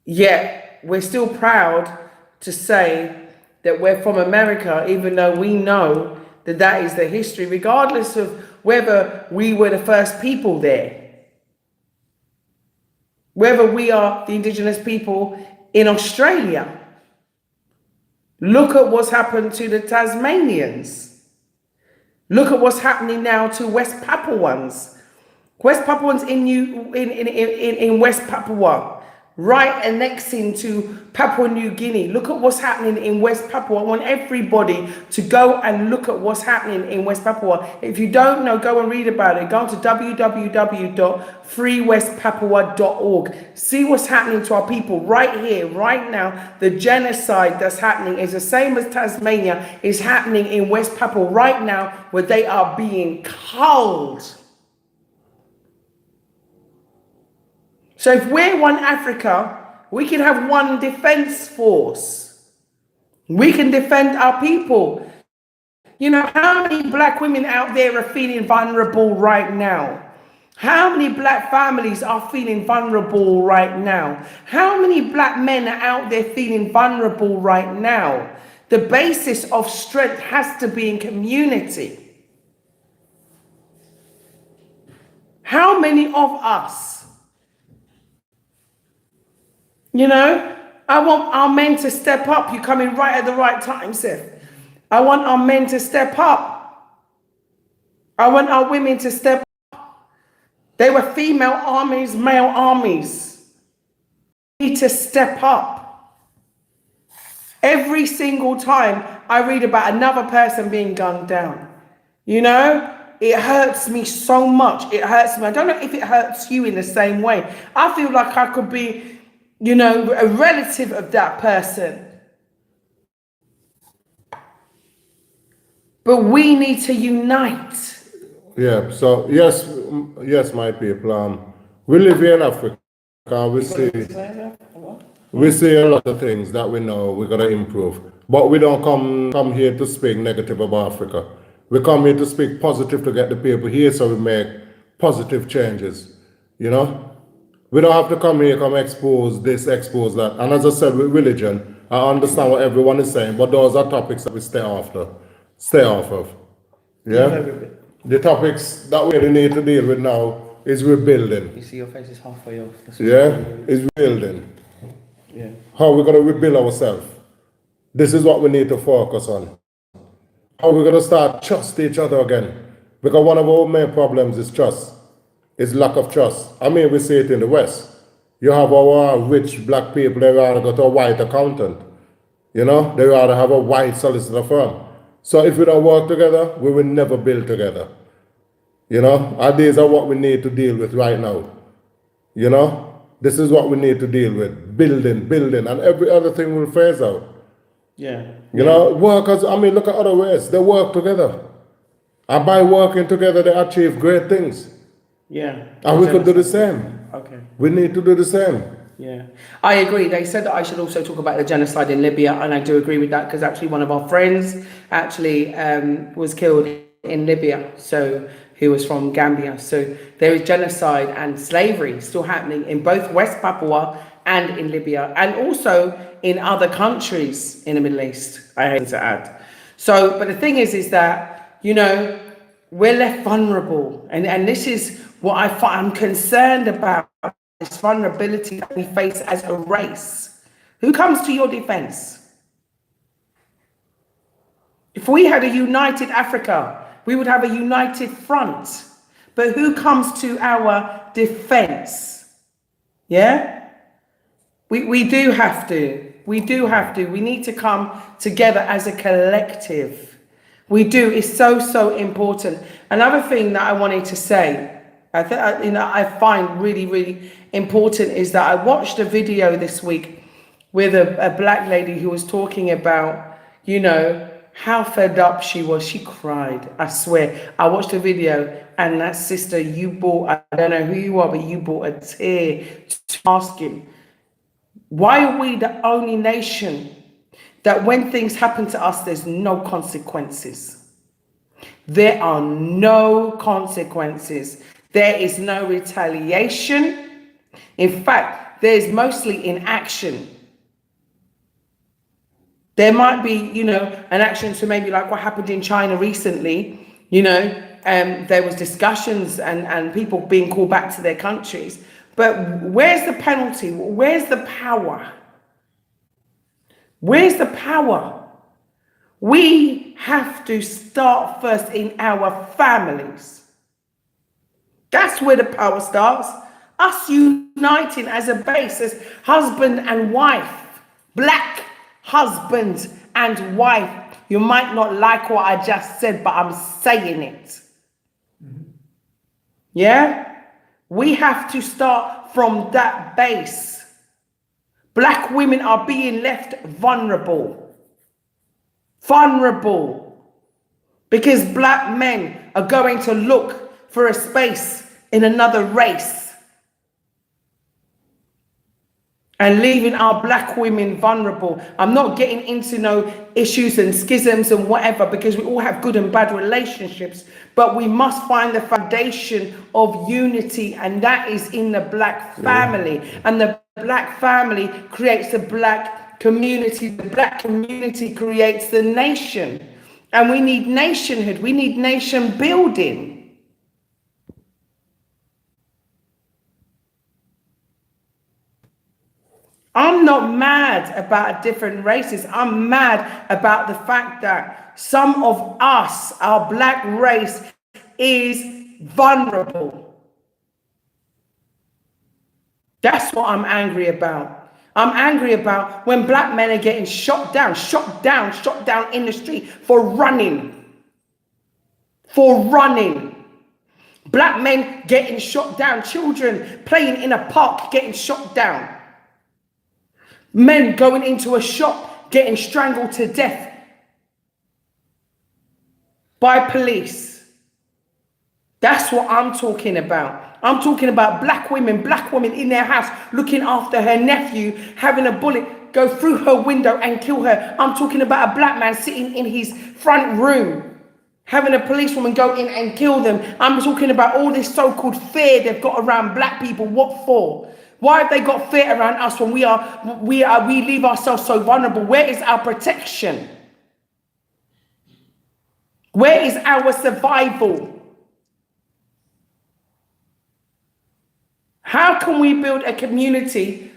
Yet we're still proud to say that we're from America, even though we know that that is the history, regardless of whether we were the first people there, whether we are the indigenous people in Australia. Look at what's happened to the Tasmanians. Look at what's happening now to West Papuans. West Papuans in West Papua, right annexing to Papua New Guinea. Look at what's happening in West Papua. I want everybody to go and look at what's happening in West Papua. If you don't know, go and read about it. Go to www.freewestpapua.org. See what's happening to our people right here, right now. The genocide that's happening is the same as Tasmania is happening in West Papua right now, where they are being culled. So if we're one Africa, we can have one defense force. We can defend our people. You know, how many black women out there are feeling vulnerable right now? How many black families are feeling vulnerable right now? How many black men are out there feeling vulnerable right now? The basis of strength has to be in community. How many of us? You know, I want our men to step up. You're coming right at the right time, Seth. I want our men to step up. I want our women to step up. They were female armies, male armies. We need to step up. Every single time I read about another person being gunned down, you know, it hurts me so much. It hurts me. I don't know if it hurts you in the same way. I feel like I could be, you know, a relative of that person. But we need to unite. Yeah, so yes, my people. We live here in Africa. We see a lot of things that we know we gotta improve. But we don't come here to speak negative about Africa. We come here to speak positive to get the people here so we make positive changes. You know? We don't have to come here, expose this, expose that. And as I said, with religion, I understand what everyone is saying, but those are topics that we stay off of. Yeah? The topics that we really need to deal with now is rebuilding. You see your face is halfway off. Yeah? Is rebuilding. Yeah. How we're going to rebuild ourselves. This is what we need to focus on. How we're going to start trust each other again. Because one of our main problems is trust. Is lack of trust. I mean, we see it in the West. You have our rich black people, they rather go to a white accountant. You know, they rather have a white solicitor firm. So if we don't work together, we will never build together. You know, and these are what we need to deal with right now. You know, this is what we need to deal with. Building, and every other thing will phase out. Yeah. You know, workers, I mean, look at other ways. They work together. And by working together, they achieve great things. Yeah. And we could do the same. Okay. We need to do the same. Yeah. I agree. They said that I should also talk about the genocide in Libya, and I do agree with that, because actually one of our friends actually was killed in Libya, so who was from Gambia. So there is genocide and slavery still happening in both West Papua and in Libya, and also in other countries in the Middle East, I hate to add. So, but the thing is that, you know, we're left vulnerable, and this is what I'm concerned about, this vulnerability that we face as a race. Who comes to your defense? If we had a united Africa, we would have a united front. But who comes to our defense? Yeah? We do have to. We do have to. We need to come together as a collective. We do. It's so, so important. Another thing that I wanted to say, I find really, really important is that I watched a video this week with a black lady who was talking about, how fed up she was. She cried. I swear. I watched the video, and that sister, I don't know who you are, but you brought a tear to ask him, why are we the only nation that when things happen to us, there's no consequences? There are no consequences. There is no retaliation. In fact, there's mostly inaction. There might be, an action to maybe like what happened in China recently, there was discussions and people being called back to their countries. But where's the penalty? Where's the power? Where's the power? We have to start first in our families. That's where the power starts. Us uniting as a base, as husband and wife, black husband and wife. You might not like what I just said, but I'm saying it. Yeah? We have to start from that base. Black women are being left vulnerable. Vulnerable. Because black men are going to look for a space in another race. And leaving our black women vulnerable. I'm not getting into no issues and schisms and whatever, because we all have good and bad relationships. But we must find the foundation of unity, and that is in the black family. And the black family creates the black community. The black community creates the nation. And we need nationhood. We need nation building. I'm not mad about different races. I'm mad about the fact that some of us, our black race, is vulnerable. That's what I'm angry about. I'm angry about when black men are getting shot down in the street for running. For running. Black men getting shot down. Children playing in a park getting shot down. Men going into a shop, getting strangled to death by police. That's what I'm talking about. I'm talking about black women in their house, looking after her nephew, having a bullet go through her window and kill her. I'm talking about a black man sitting in his front room, having a policewoman go in and kill them. I'm talking about all this so-called fear they've got around black people. What for? Why have they got fear around us when we leave ourselves so vulnerable? Where is our protection? Where is our survival? How can we build a community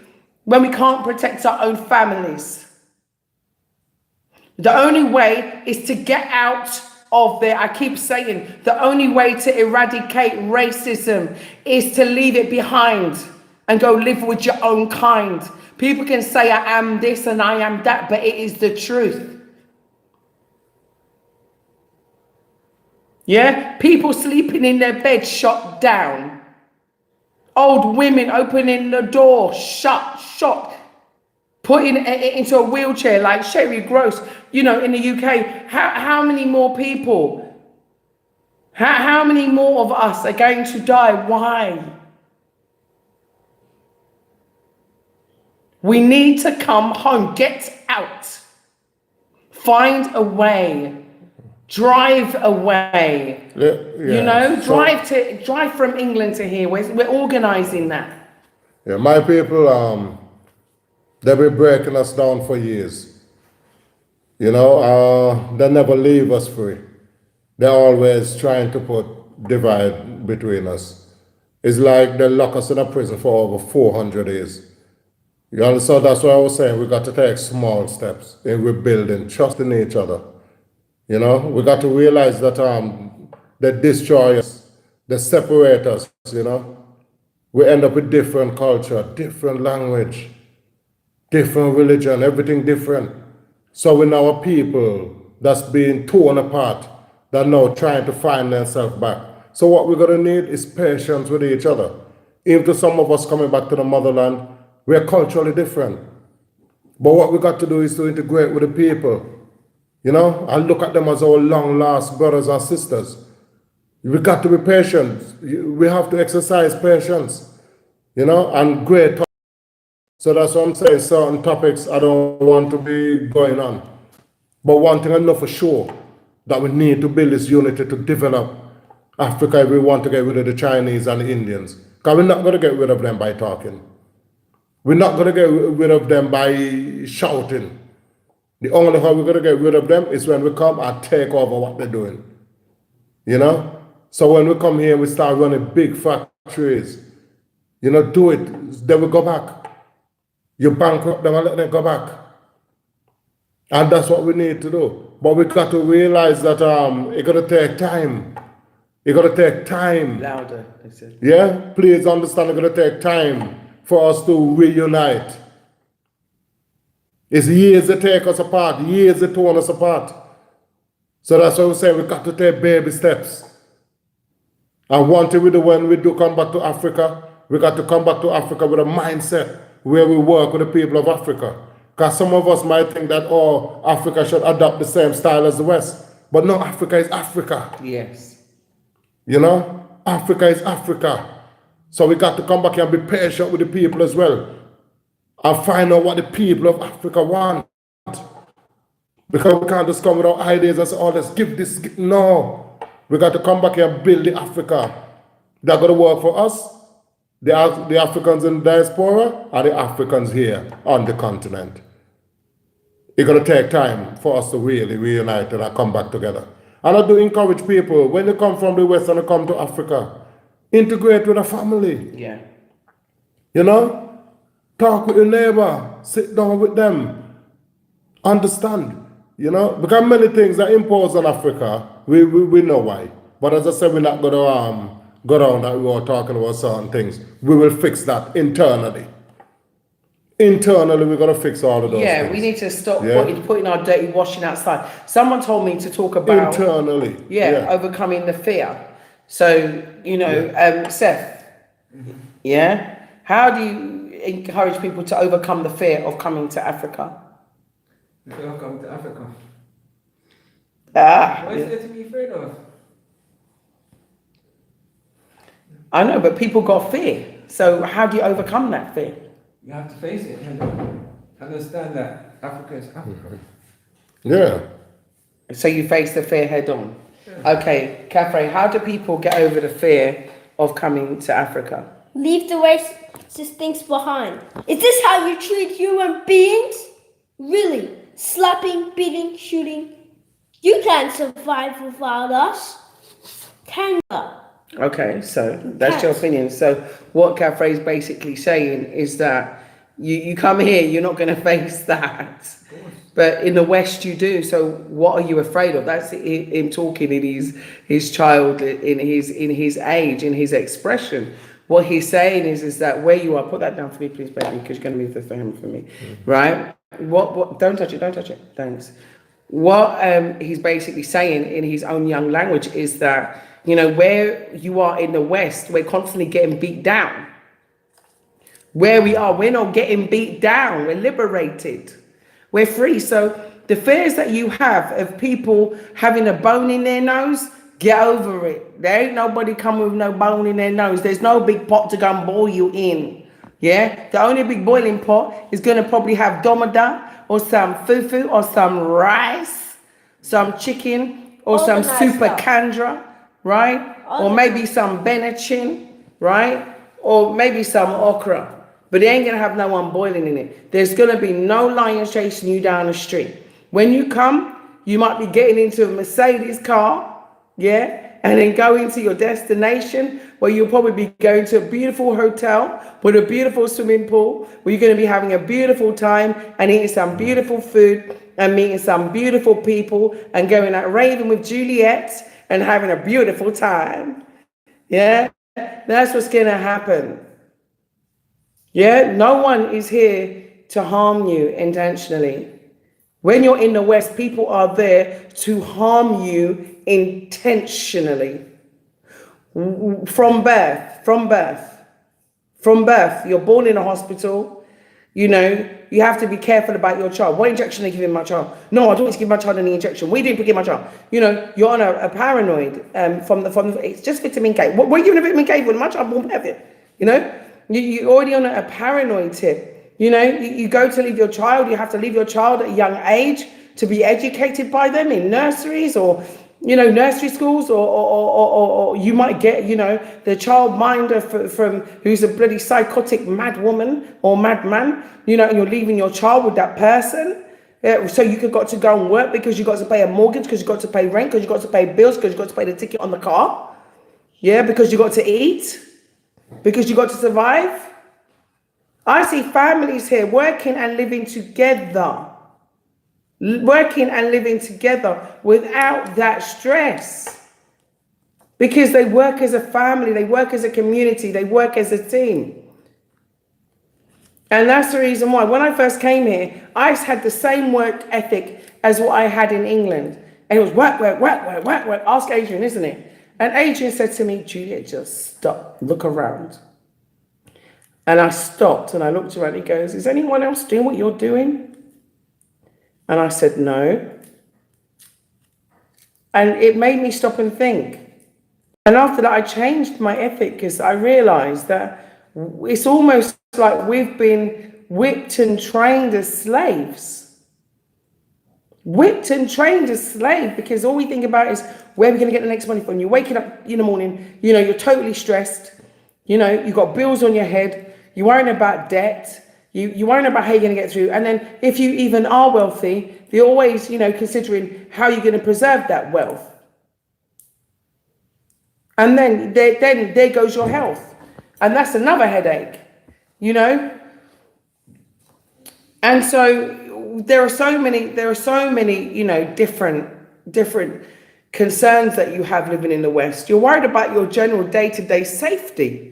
when we can't protect our own families? The only way is to get out of there. I keep saying the only way to eradicate racism is to leave it behind and go live with your own kind. People can say I am this and I am that, but it is the truth. Yeah? People sleeping in their bed shot down. Old women opening the door, shot. Putting it into a wheelchair like Sherry Gross, in the UK. How many more people? How many more of us are going to die? Why? We need to come home, get out, find a way, drive away. Drive from England to here. We're organizing that. Yeah, my people, they've been breaking us down for years. They never leave us free. They're always trying to put divide between us. It's like they lock us in a prison for over 400 years. You understand? So that's what I was saying. We got to take small steps in rebuilding, trust in each other. You know, we got to realize that they destroy us, they separate us, you know. We end up with different culture, different language, different religion, everything different. So we now a people that's being torn apart, that now trying to find themselves back. So what we're gonna need is patience with each other. Even to some of us coming back to the motherland, we're culturally different. But what we got to do is to integrate with the people, you know, and look at them as our long lost brothers and sisters. We got to be patient. We have to exercise patience, you know, and great. So that's what I'm saying. Certain topics I don't want to be going on. But one thing I know for sure, that we need to build this unity to develop Africa if we want to get rid of the Chinese and the Indians. Because we're not going to get rid of them by talking. We're not going to get rid of them by shouting. The only way we're going to get rid of them is when we come and take over what they're doing. You know? So when we come here, we start running big factories. You know, do it. Then we go back. You bankrupt them and let them go back. And that's what we need to do. But we got to realize that it's going to take time. It's going to take time. Louder, they said. Yeah? Please understand it's going to take time for us to reunite. It's years that take us apart, years that torn us apart. So that's why we say we got to take baby steps. And one thing we do when we do come back to Africa, we got to come back to Africa with a mindset where we work with the people of Africa. Because some of us might think that, oh, Africa should adopt the same style as the West. But no, Africa is Africa. Yes. You know, Africa is Africa. So we got to come back here and be patient with the people as well. And find out what the people of Africa want. Because we can't just come with our ideas and say, oh, let's give this. No. We got to come back here and build the Africa that's going to work for us, the Africans in the diaspora, and the Africans here on the continent. It's going to take time for us to really reunite and come back together. And I do encourage people, when you come from the West and you come to Africa, integrate with a family. Yeah. You know? Talk with your neighbor, sit down with them, understand, you know, because many things are imposed on Africa, we know why. But as I said, we're not going to go down that we are talking about certain things. We will fix that internally. Internally, we're going to fix all of those things. We need to stop putting our dirty washing outside. Someone told me to talk about internally. Overcoming the fear. So, you know, Seth, how do you encourage people to overcome the fear of coming to Africa? Welcome to Africa. What is there to be afraid of? I know, but people got fear. So how do you overcome that fear? You have to face it and understand that Africa is Africa. Yeah. So you face the fear head on. Yeah. Okay, Catherine, how do people get over the fear of coming to Africa? Leave the racist things behind. Is this how you treat human beings? Really? Slapping, beating, shooting? You can't survive without us. Can you? Okay, so that's your opinion. So what Catherine's basically saying is that you come here, you're not going to face that. But in the West you do. So what are you afraid of? That's him talking in his child, in his age, in his expression. What he's saying is that where you are, put that down for me, please, baby, because you're going to move the phone for me, right? What? Don't touch it. Thanks. What he's basically saying in his own young language is that, you know, where you are in the West, we're constantly getting beat down. Where we are, we're not getting beat down. We're liberated. We're free. So the fears that you have of people having a bone in their nose, get over it. There ain't nobody coming with no bone in their nose. There's no big pot to go and boil you in. Yeah? The only big boiling pot is going to probably have domada or some fufu or some rice, some chicken or all some super kandra, right? Or maybe some benachin, right? Or maybe some okra. But they ain't going to have no one boiling in it. There's going to be no lions chasing you down the street. When you come, you might be getting into a Mercedes car, yeah? and then going to your destination where you'll probably be going to a beautiful hotel with a beautiful swimming pool, where you're going to be having a beautiful time and eating some beautiful food and meeting some beautiful people and going out raving with Juliet and having a beautiful time. Yeah, that's what's going to happen. Yeah, no one is here to harm you intentionally. When you're in the West, people are there to harm you intentionally. From birth, you're born in a hospital. You know, you have to be careful about your child. What injection are they giving my child? No, I don't want to give my child any injection. We didn't give my child. You know, you're on a paranoid from it's just vitamin K. What are you giving a vitamin K for? My child won't have it. You know, you're already on a paranoid tip. You know, you go to leave your child. You have to leave your child at a young age to be educated by them in nurseries or, you know, nursery schools, or you might get, you know, the child minder from who's a bloody psychotic mad woman or madman, you know, and you're leaving your child with that person. So you got to go and work because you got to pay a mortgage, because you got to pay rent, because you got to pay bills, because you got to pay the ticket on the car. Yeah, because you got to eat, because you got to survive. I see families here working and living together. Working and living together without that stress, because they work as a family, they work as a community, they work as a team. And that's the reason why when I first came here, I had the same work ethic as what I had in England. And it was work. Ask Adrian, isn't it? And Adrian said to me, Juliet, just stop, look around. And I stopped and I looked around. He goes, is anyone else doing what you're doing? And I said, no. And it made me stop and think. And after that, I changed my ethic, because I realized that it's almost like we've been whipped and trained as slaves. Whipped and trained as slaves, because all we think about is where we're going to get the next money from. You're waking up in the morning, you know, you're totally stressed. You know, you've got bills on your head. You're worrying about debt. You're worrying about how you're going to get through. And then if you even are wealthy, you're always, you know, considering how you're going to preserve that wealth. And then there goes your health. And that's another headache, you know. And so there are so many, you know, different concerns that you have living in the West. You're worried about your general day-to-day safety.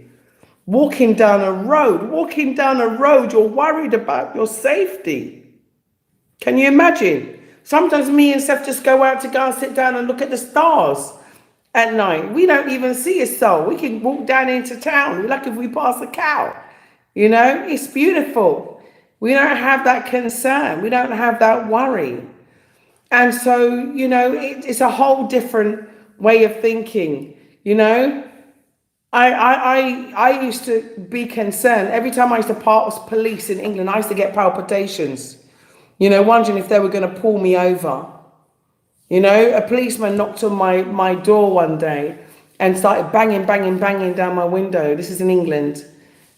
Walking down a road, you're worried about your safety. Can you imagine? Sometimes me and Seth just go out to go and sit down and look at the stars at night. We don't even see a soul. We can walk down into town. We're lucky if we pass a cow. You know, it's beautiful. We don't have that concern. We don't have that worry. And so, you know, it's a whole different way of thinking, you know. I used to be concerned. Every time I used to pass police in England, I used to get palpitations, you know, wondering if they were going to pull me over. You know, a policeman knocked on my door one day and started banging down my window. This is in England.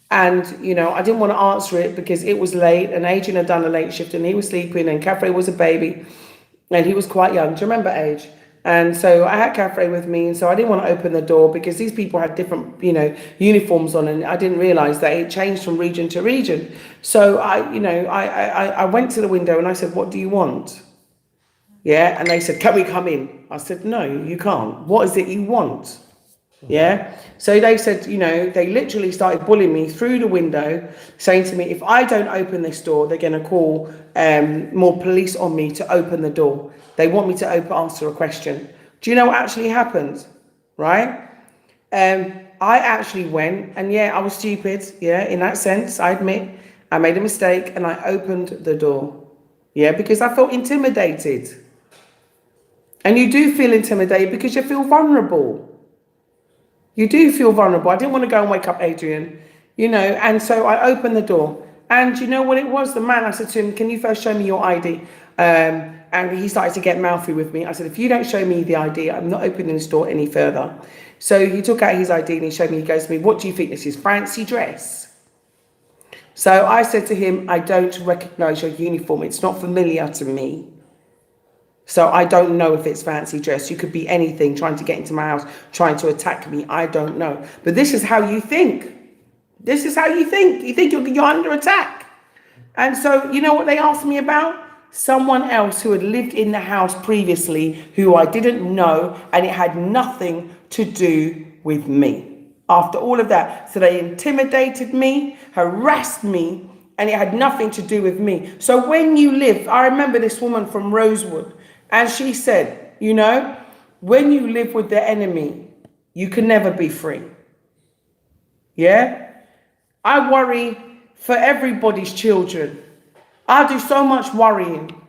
And, you know, I didn't want to answer it because it was late and Adrian had done a late shift and he was sleeping and Cafe was a baby and he was quite young. Do you remember Age? And so I had Cafe with me, and so I didn't want to open the door because these people had different, you know, uniforms on, and I didn't realize that it changed from region to region. So I went to the window and I said, what do you want? Yeah. And they said, can we come in? I said, no, you can't. What is it you want? Yeah. So they said, you know, they literally started bullying me through the window, saying to me, if I don't open this door, they're going to call more police on me to open the door. They want me to answer a question. Do you know what actually happened? Right? I actually went, and yeah, I was stupid. Yeah, in that sense, I admit I made a mistake and I opened the door. Yeah, because I felt intimidated. And you do feel intimidated because you feel vulnerable. You do feel vulnerable. I didn't want to go and wake up Adrian, you know, and so I opened the door. And you know what it was? The man, I said to him, can you first show me your ID? And he started to get mouthy with me. I said, if you don't show me the ID, I'm not opening this door any further. So he took out his ID and he showed me, he goes to me, what do you think this is? Fancy dress? So I said to him, I don't recognize your uniform. It's not familiar to me. So I don't know if it's fancy dress. You could be anything trying to get into my house, trying to attack me. I don't know. But this is how you think. This is how you think. You think you're under attack. And so, you know what they asked me about? Someone else who had lived in the house previously, who I didn't know, and it had nothing to do with me. After all of that, so they intimidated me, harassed me, and it had nothing to do with me. So when you live, I remember this woman from Rosewood, and she said, you know, when you live with the enemy, you can never be free. Yeah? I worry for everybody's children. I do so much worrying.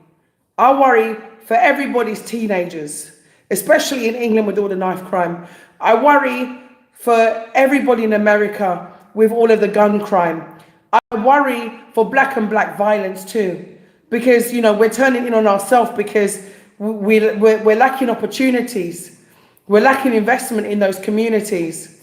I worry for everybody's teenagers, especially in England with all the knife crime. I worry for everybody in America with all of the gun crime. I worry for black and black violence too, because, you know, we're turning in on ourselves because we're lacking opportunities. We're lacking investment in those communities.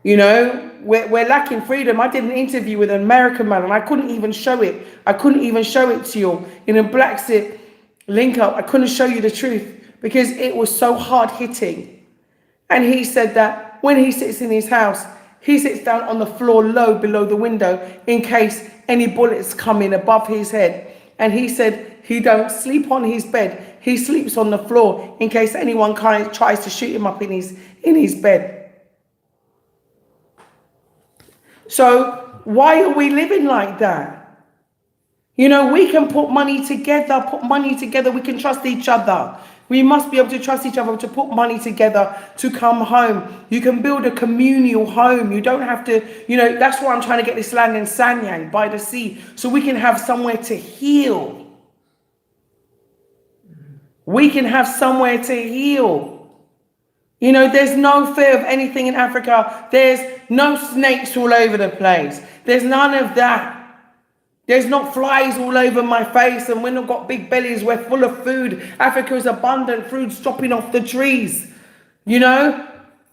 You know, we're lacking freedom. I did an interview with an American man and I couldn't even show it. I couldn't even show it to you in a Black Sit link up. I couldn't show you the truth because it was so hard hitting. And he said that when he sits in his house, he sits down on the floor low below the window in case any bullets come in above his head. And he said he don't sleep on his bed. He sleeps on the floor in case anyone tries to shoot him up in his bed. So why are we living like that? You know, we can put money together, we can trust each other. We must be able to trust each other to put money together to come home. You can build a communal home. You don't have to, you know, that's why I'm trying to get this land in Sanyang by the sea, so we can have somewhere to heal. We can have somewhere to heal. You know, there's no fear of anything in Africa. There's no snakes all over the place. There's none of that. There's not flies all over my face and we've not got big bellies. We're full of food. Africa is abundant. Food's dropping off the trees. You know,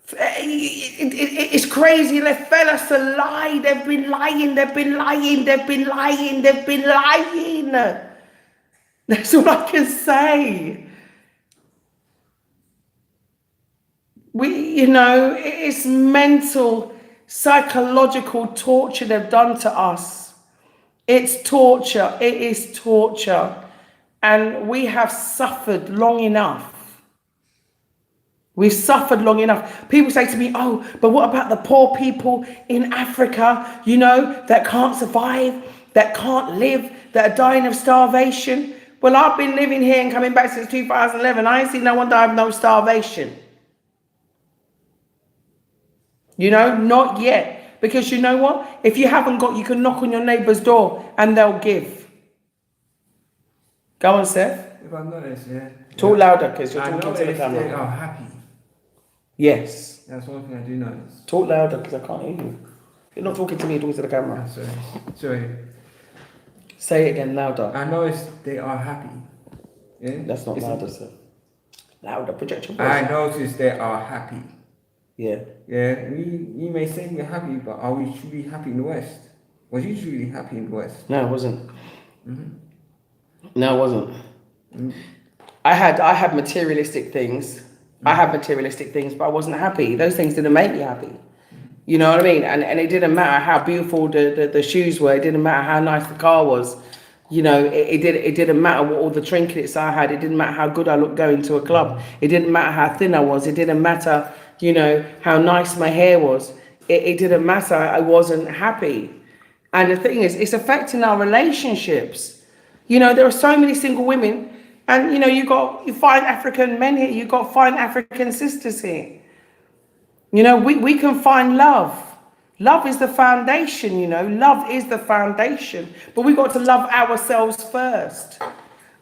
it's crazy. They fell us a lie. They've been lying. They've been lying. They've been lying. They've been lying. That's all I can say. You know, it's mental, psychological torture they've done to us. It's torture. It is torture. And we have suffered long enough. We've suffered long enough. People say to me, oh, but what about the poor people in Africa, you know, that can't survive, that can't live, that are dying of starvation? Well, I've been living here and coming back since 2011. I ain't seen no one die of no starvation. You know, not yet. Because you know what? If you haven't got, you can knock on your neighbour's door and they'll give. Go on, Seth. If I'm honest, yeah. Talk louder because you're talking to the They camera. are happy. Yes. That's one thing I do notice. Talk louder because I can't hear you. You're not talking to me, you're talking to the camera. Sorry. Say it again, louder. I notice they are happy. Yeah? That's not louder, sir. Louder, project your voice. I notice they are happy. Yeah. Yeah, you may say we're happy, but are we truly happy in the West? Was you truly happy in the West? No, it wasn't. Mm-hmm. No, it wasn't. Mm-hmm. I had materialistic things. Mm-hmm. I had materialistic things, but I wasn't happy. Those things didn't make me happy. You know what I mean? And it didn't matter how beautiful the shoes were. It didn't matter how nice the car was. You know, it didn't matter what all the trinkets I had. It didn't matter how good I looked going to a club. It didn't matter how thin I was. It didn't matter, you know, how nice my hair was. It didn't matter. I wasn't happy. And the thing is, it's affecting our relationships. You know, there are so many single women. And, you know, you find African men here. You got find African sisters here. You know, we can find love. Love is the foundation, you know. Love is the foundation. But we got to love ourselves first.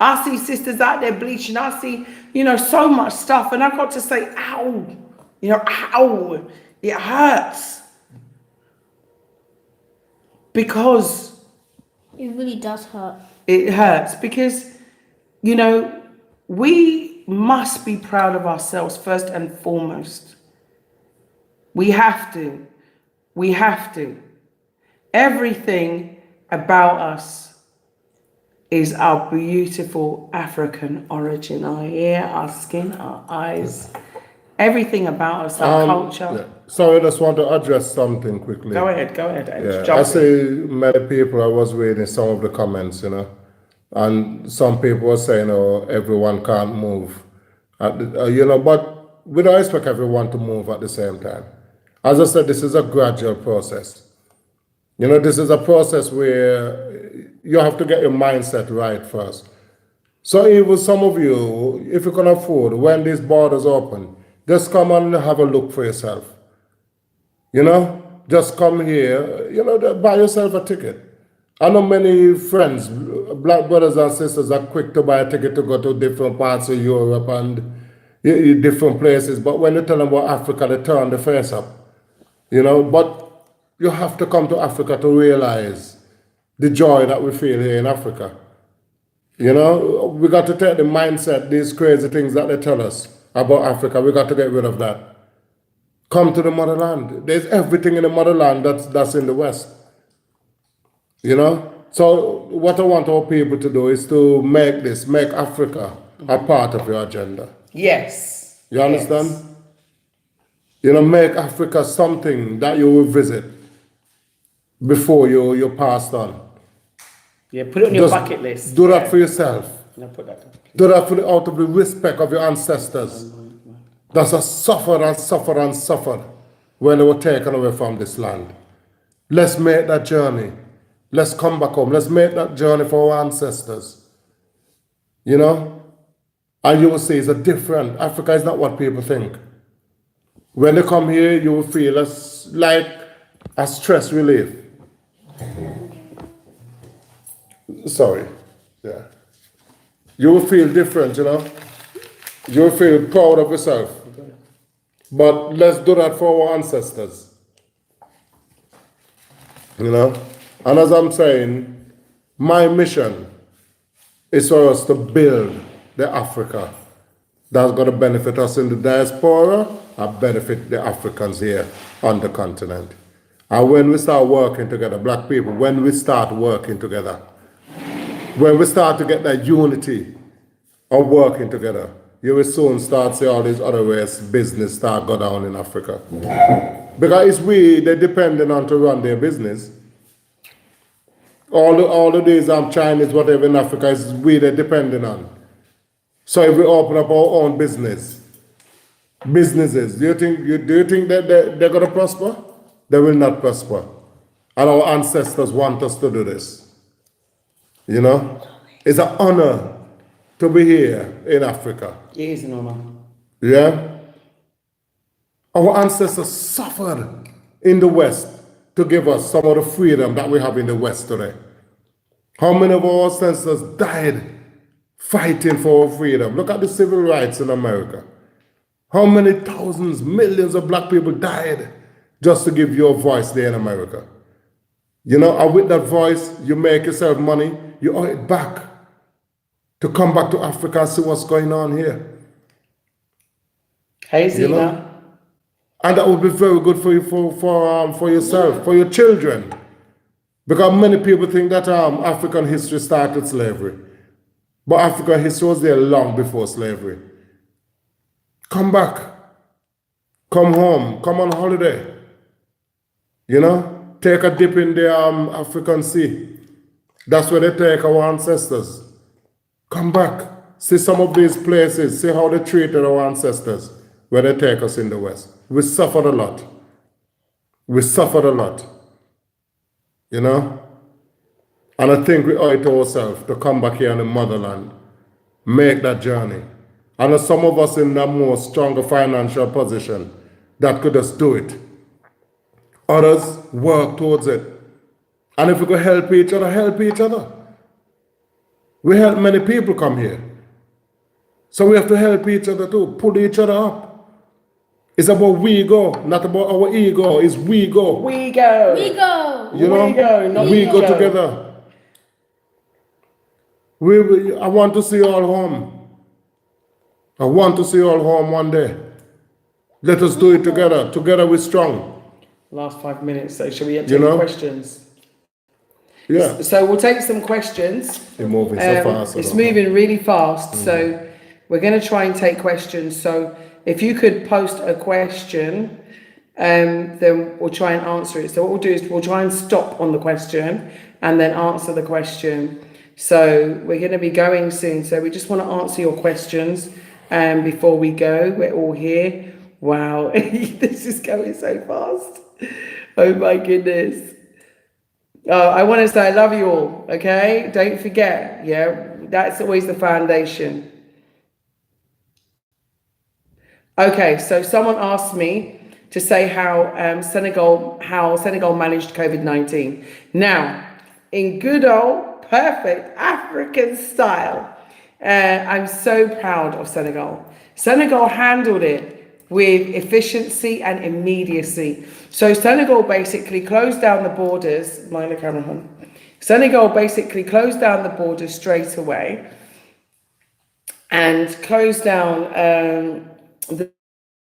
I see sisters out there bleaching. I see, you know, so much stuff. And I've got to say, ow. You know, ow. It hurts. Because... It really does hurt. It hurts because, you know, we must be proud of ourselves first and foremost. We have to. We have to. Everything about us is our beautiful African origin, our hair, our skin, our eyes, everything about us, our culture. Yeah. So I just want to address something quickly. Go ahead, Yeah, jump I in. see many people, I was reading some of the comments, and some people were saying, oh, everyone can't move. But we don't expect everyone to move at the same time. As I said, this is a gradual process. This is a process where you have to get your mindset right first. So even some of you, if you can afford, when these borders open, just come and have a look for yourself. Just come here, buy yourself a ticket. I know many friends, black brothers and sisters are quick to buy a ticket to go to different parts of Europe and different places, but when you tell them about Africa, they turn their face up. But you have to come to Africa to realize the joy that we feel here in Africa. We got to take the mindset, these crazy things that they tell us about Africa, we got to get rid of that. Come to the motherland. There's everything in the motherland that's in the West. So what I want our people to do is to make Africa a part of your agenda. Yes. You understand? Make Africa something that you will visit before you passed on. Yeah, put it on your bucket list. Do that for yourself. No, put that. Do that out of the respect of your ancestors. That have suffered and suffered and suffered when they were taken away from this land. Let's make that journey. Let's come back home. Let's make that journey for our ancestors. And you will see it's a different. Africa is not what people think. When they come here, you will feel like a stress relief. Sorry. Yeah. You will feel different, You will feel proud of yourself. But let's do that for our ancestors. And as I'm saying, my mission is for us to build the Africa that's going to benefit us in the diaspora and benefit the Africans here on the continent. And when we start working together, black people, when we start working together, when we start to get that unity of working together, you will soon start see all these other ways business start go down in Africa. Because it's they're dependent on to run their business. All of these Chinese, whatever in Africa, is they're dependent on. So if we open up our own businesses, do you think that they're going to prosper? They will not prosper. And our ancestors want us to do this. It's an honor to be here in Africa. It is an honor. Yeah? Our ancestors suffered in the West to give us some of the freedom that we have in the West today. How many of our ancestors died fighting for our freedom? Look at the civil rights in America. How many thousands, millions of black people died just to give you a voice there in America? And with that voice, you make yourself money, you owe it back to come back to Africa and see what's going on here. Hey, Zena. And that would be very good for you, for yourself, for your children. Because many people think that African history started slavery. But African history was there long before slavery. Come back. Come home. Come on holiday. Take a dip in the African Sea. That's where they take our ancestors. Come back. See some of these places. See how they treated our ancestors when they take us in the West. We suffered a lot. We suffered a lot. And I think we owe it to ourselves to come back here in the motherland, make that journey. And some of us in a more stronger financial position that could just do it. Others work towards it. And if we could help each other, help each other. We help many people come here. So we have to help each other too, pull each other up. It's about we go, not about our ego. It's we go. We go. We go. We go, not we go together. I want to see you all home. I want to see you all home one day. Let us do it together. Together we're strong. Last 5 minutes, so shall we take questions? Yeah. So we'll take some questions. You're moving so fast. It's moving really fast, so we're going to try and take questions. So if you could post a question, then we'll try and answer it. So what we'll do is we'll try and stop on the question and then answer the question. So we're going to be going soon. So we just want to answer your questions before we go. We're all here. Wow, this is going so fast. Oh my goodness. I want to say I love you all, okay? Don't forget, yeah, that's always the foundation. Okay, so someone asked me to say how Senegal managed COVID-19. Now, in good old, perfect African style, I'm so proud of Senegal. Senegal handled it with efficiency and immediacy. So Senegal basically closed down the borders. Mind the camera, hon. Senegal basically closed down the borders straight away and closed down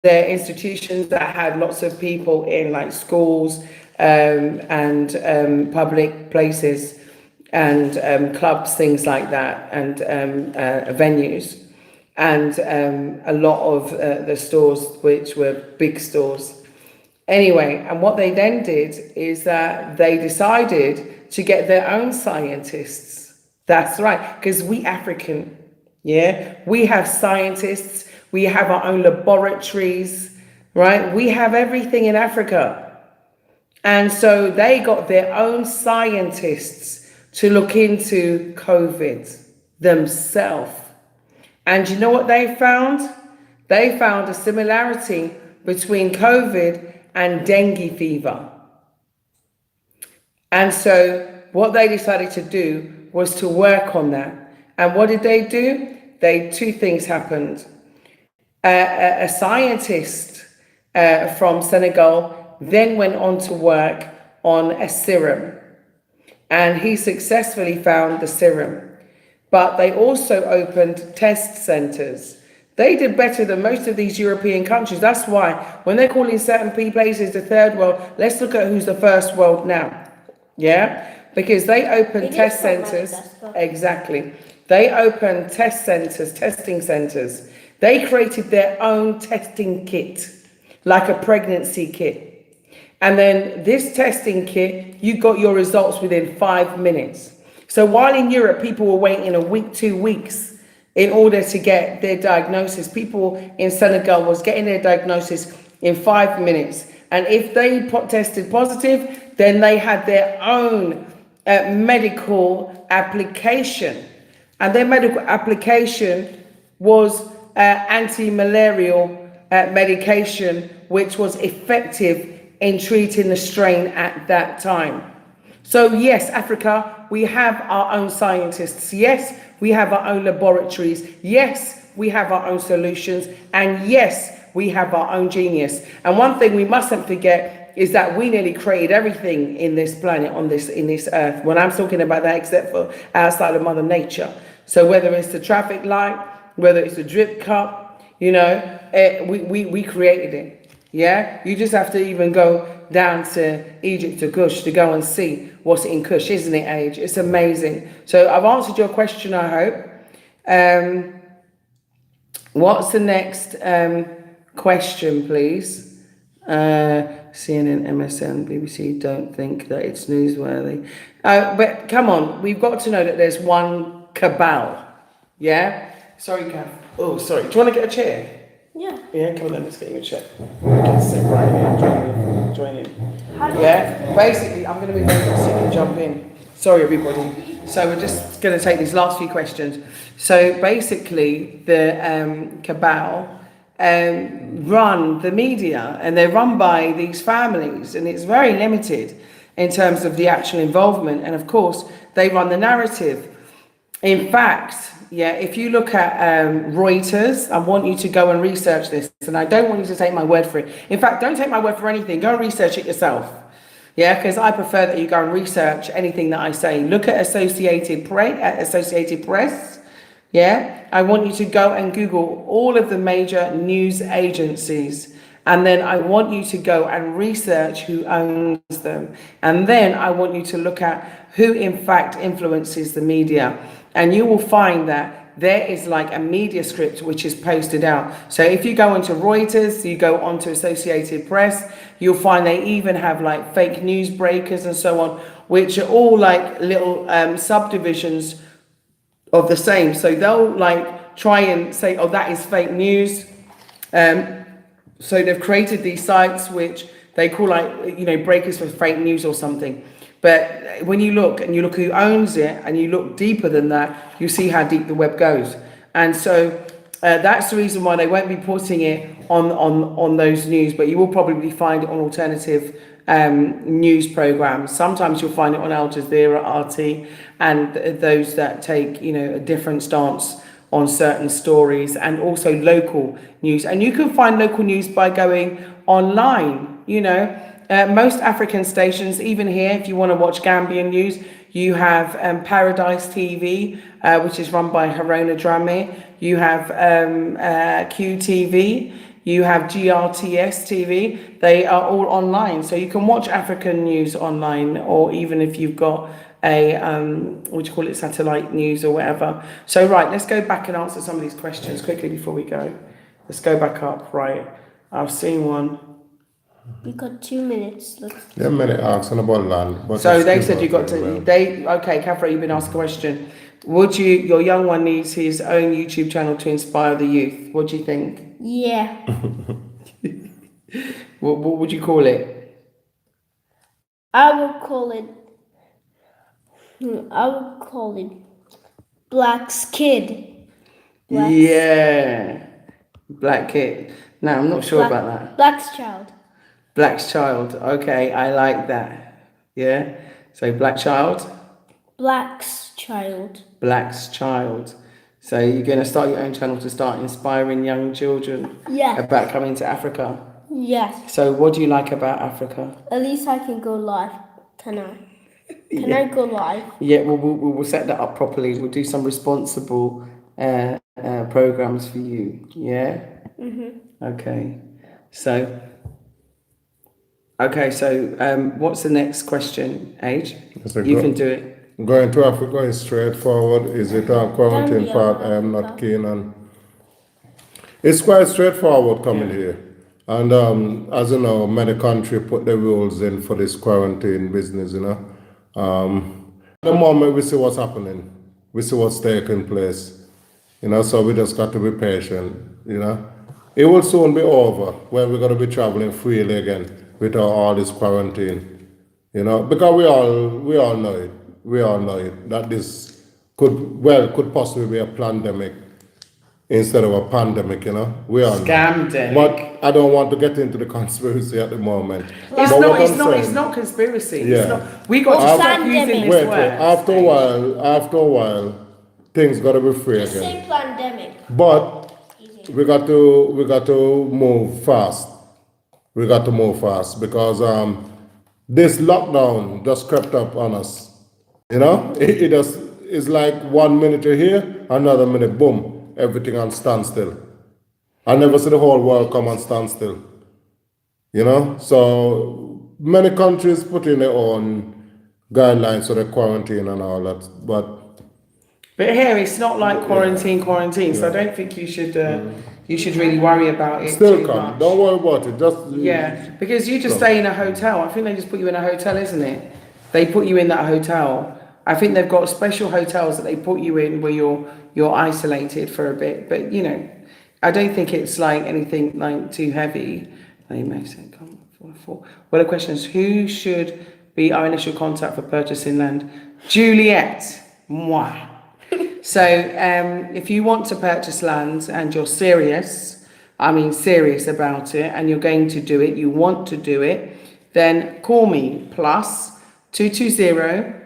their institutions that had lots of people in, like schools and public places and clubs, things like that, and venues. And a lot of the stores, which were big stores. Anyway, and what they then did is that they decided to get their own scientists. That's right, because we African, yeah, we have scientists, we have our own laboratories, right? We have everything in Africa. And so they got their own scientists to look into COVID themselves. And you know what they found? They found a similarity between COVID and dengue fever. And so what they decided to do was to work on that. And what did they do? Two things happened. A scientist from Senegal then went on to work on a serum. And he successfully found the serum. But they also opened test centers. They did better than most of these European countries. That's why when they're calling certain places the third world, let's look at who's the first world now. Yeah? Because they opened test centers. Exactly. They opened test centers, testing centers. They created their own testing kit, like a pregnancy kit. And then this testing kit, you got your results within 5 minutes. So while in Europe, people were waiting a week, 2 weeks in order to get their diagnosis, people in Senegal was getting their diagnosis in 5 minutes. And if they tested positive, then they had their own medical application. And their medical application was anti-malarial medication, which was effective in treating the strain at that time. So yes, Africa, we have our own scientists. Yes, we have our own laboratories. Yes, we have our own solutions. And yes, we have our own genius. And one thing we mustn't forget is that we nearly created everything in this planet, in this earth. When I'm talking about that, except for outside of Mother Nature. So whether it's the traffic light, whether it's the drip cup, you know, we created it. Yeah, you just have to even go down to Egypt, to Kush, to go and see what's in Kush, isn't it, Age? It's amazing. So I've answered your question, I hope. What's the next question, please? CNN, MSN, BBC don't think that it's newsworthy. But come on, we've got to know that there's one cabal. Yeah? Sorry, Kath. Oh, sorry. Do you want to get a chair? Yeah. Yeah, come on then, let's get you a chair. You can sit right here, join in. Yeah? Basically, I'm going to be very quick so you can jump in. Sorry, everybody. So we're just going to take these last few questions. So basically, the cabal run the media, and they're run by these families, and it's very limited in terms of the actual involvement. And of course, they run the narrative. In fact, yeah, if you look at Reuters, I want you to go and research this, and I don't want you to take my word for it. In fact, don't take my word for anything. Go and research it yourself. Yeah, because I prefer that you go and research anything that I say. Look at Associated Press. Yeah, I want you to go and Google all of the major news agencies And then I want you to go and research who owns them. And then I want you to look at who in fact influences the media. And you will find that there is like a media script which is posted out. So if you go onto Reuters, you go onto Associated Press, you'll find they even have like fake news breakers and so on, which are all like little subdivisions of the same. So they'll like try and say, oh, that is fake news. So they've created these sites which they call like, you know, breakers for fake news or something. But when you look and you look who owns it and you look deeper than that, you see how deep the web goes. And so that's the reason why they won't be putting it on those news, but you will probably find it on alternative news programs. Sometimes you'll find it on Al Jazeera, RT, and those that take, you know, a different stance on certain stories, and also local news. And you can find local news by going online, you know. Most African stations, even here, if you want to watch Gambian news, you have Paradise TV, which is run by Harona Drame. You have QTV. You have GRTS TV. They are all online. So you can watch African news online, or even if you've got a, what do you call it, satellite news or whatever. So, right, let's go back and answer some of these questions quickly before we go. Let's go back up, right. I've seen one. We got 2 minutes. There are many asking about land. But so they said you got to, okay, Kafra, you've been asked a question. Would you, your young one needs his own YouTube channel to inspire the youth. What do you think? Yeah. What would you call it? I would call it Black's Kid. Yeah. Black Kid. No, I'm not sure about that. Black's Child. Black's Child. Okay, I like that. Yeah. So Black Child. Black's Child. Black's Child. So you're going to start your own channel to start inspiring young children about coming to Africa. Yes. So what do you like about Africa? At least I can go live. Can I? Can I go live? Yeah, we'll set that up properly. We'll do some responsible programs for you. Yeah. Okay. So. Okay. So what's the next question, Age? You can do it. Going to Africa is straightforward. Is it a quarantine part? I am not keen on. It's quite straightforward coming here. And as you know, many countries put the rules in for this quarantine business, you know. At the moment we see what's happening. We see what's taking place. You know, so we just got to be patient, you know. It will soon be over when we're going to be traveling freely again without all this quarantine, you know, because we all know it. We all know it, that this could possibly be a pandemic instead of a pandemic, you know. We all know. Scamdemic. But I don't want to get into the conspiracy at the moment. It's not conspiracy. Yeah. It's not, we got to stop using this word. After a while, things gotta be free again. Same pandemic. But we got to move fast. We got to move fast because this lockdown just crept up on us. You know, it's like 1 minute you're here, another minute, boom, everything on standstill. I never see the whole world come on standstill. You know, so many countries put in their own guidelines for the quarantine and all that, but here it's not like quarantine. So I don't think you should really worry about it. Still too come. much. Don't worry about it. Because you just stay in a hotel. I think they just put you in a hotel, isn't it? They put you in that hotel. I think they've got special hotels that they put you in where you're isolated for a bit. But you know, I don't think it's like anything like too heavy. They may say, come for. Well, the question is, who should be our initial contact for purchasing land? Juliet. Moi. So if you want to purchase land and you're serious about it, and you're going to do it, you want to do it, then call me plus 220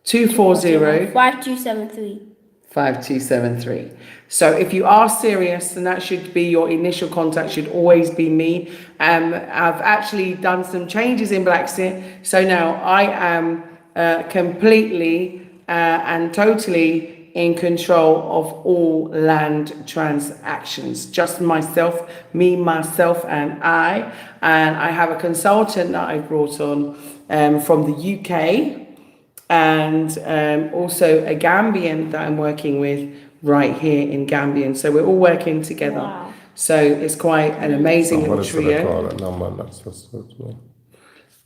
240 5273. 5273. So if you are serious, then that should be your initial contact, should always be me. I've actually done some changes in Blacksit, so now I am completely and totally in control of all land transactions. Just myself, and I. And I have a consultant that I brought on from the UK, and also a Gambian that I'm working with right here in Gambia. So we're all working together. Wow. So it's quite an amazing little Somebody's gonna trio. call that number, and that's just it.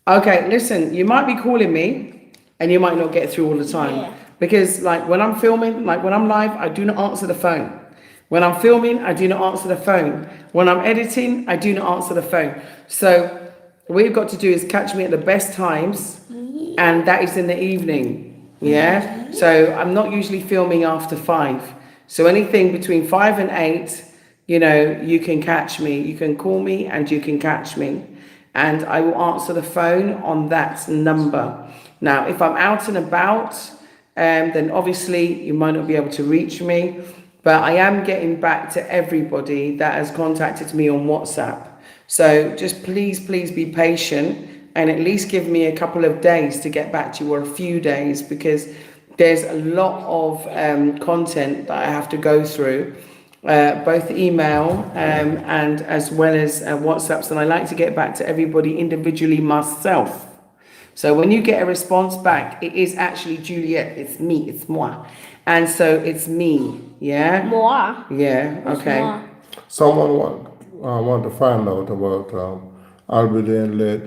Okay, listen, you might be calling me and you might not get through all the time. Yeah. Because like when I'm filming, like when I'm live, I do not answer the phone. When I'm filming, I do not answer the phone. When I'm editing, I do not answer the phone. So what you've got to do is catch me at the best times, and that is in the evening. Yeah? So I'm not usually filming after 5. So anything between 5 and 8, you know, you can catch me. You can call me and you can catch me. And I will answer the phone on that number. Now, if I'm out and about, then obviously you might not be able to reach me. But I am getting back to everybody that has contacted me on WhatsApp. So just please be patient and at least give me a couple of days to get back to you, or a few days, because there's a lot of content that I have to go through. Both email and as well as WhatsApps, and I like to get back to everybody individually myself. So when you get a response back, it is actually Juliet, it's me, it's moi, and so it's me, yeah, Moi. yeah, okay. Moi. Someone want to find out about I'll be there late.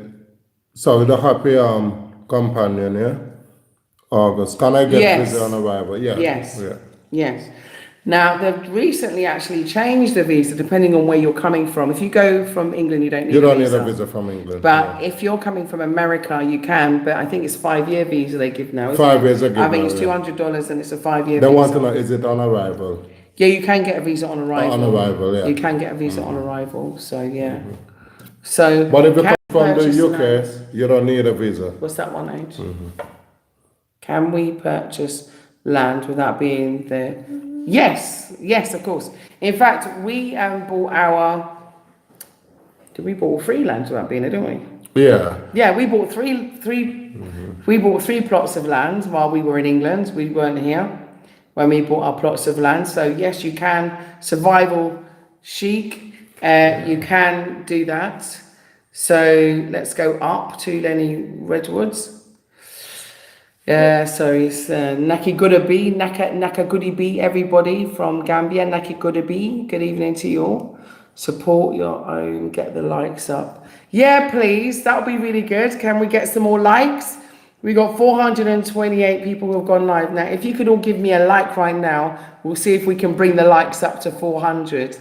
So the happy companion, yeah, August. Can I get Yes. visa on arrival? Yeah. Yes. Yeah. Yes. Now, they've recently actually changed the visa depending on where you're coming from. If you go from England, you don't need You don't a visa. need a visa from England. But if you're coming from America, you can. But I think it's 5-year visa they give now. isn't 5 it? years ago. I think it's $200 and it's a 5-year They visa. want to know, is it on arrival? Yeah, you can get a visa on arrival. On arrival, yeah. You can get a visa on arrival. So yeah. So. But if you can come from purchase the land- UK, you don't need a visa. What's that one, Age? Can we purchase land without being there? Yes, yes, of course. In fact, we we bought 3 lands without being there, didn't we? Yeah. Yeah, we bought we bought 3 plots of land while we were in England. We weren't here when we bought our plots of land. So yes, you can survival chic. You can do that. So let's go up to Lenny Redwoods. So it's Naki Gudabi, Naka Gudibi, everybody from Gambia, Naki Gudabi. Good evening to you all. Support your own, get the likes up. Yeah, please, that would be really good. Can we get some more likes? We got 428 people who have gone live now. If you could all give me a like right now, we'll see if we can bring the likes up to 400.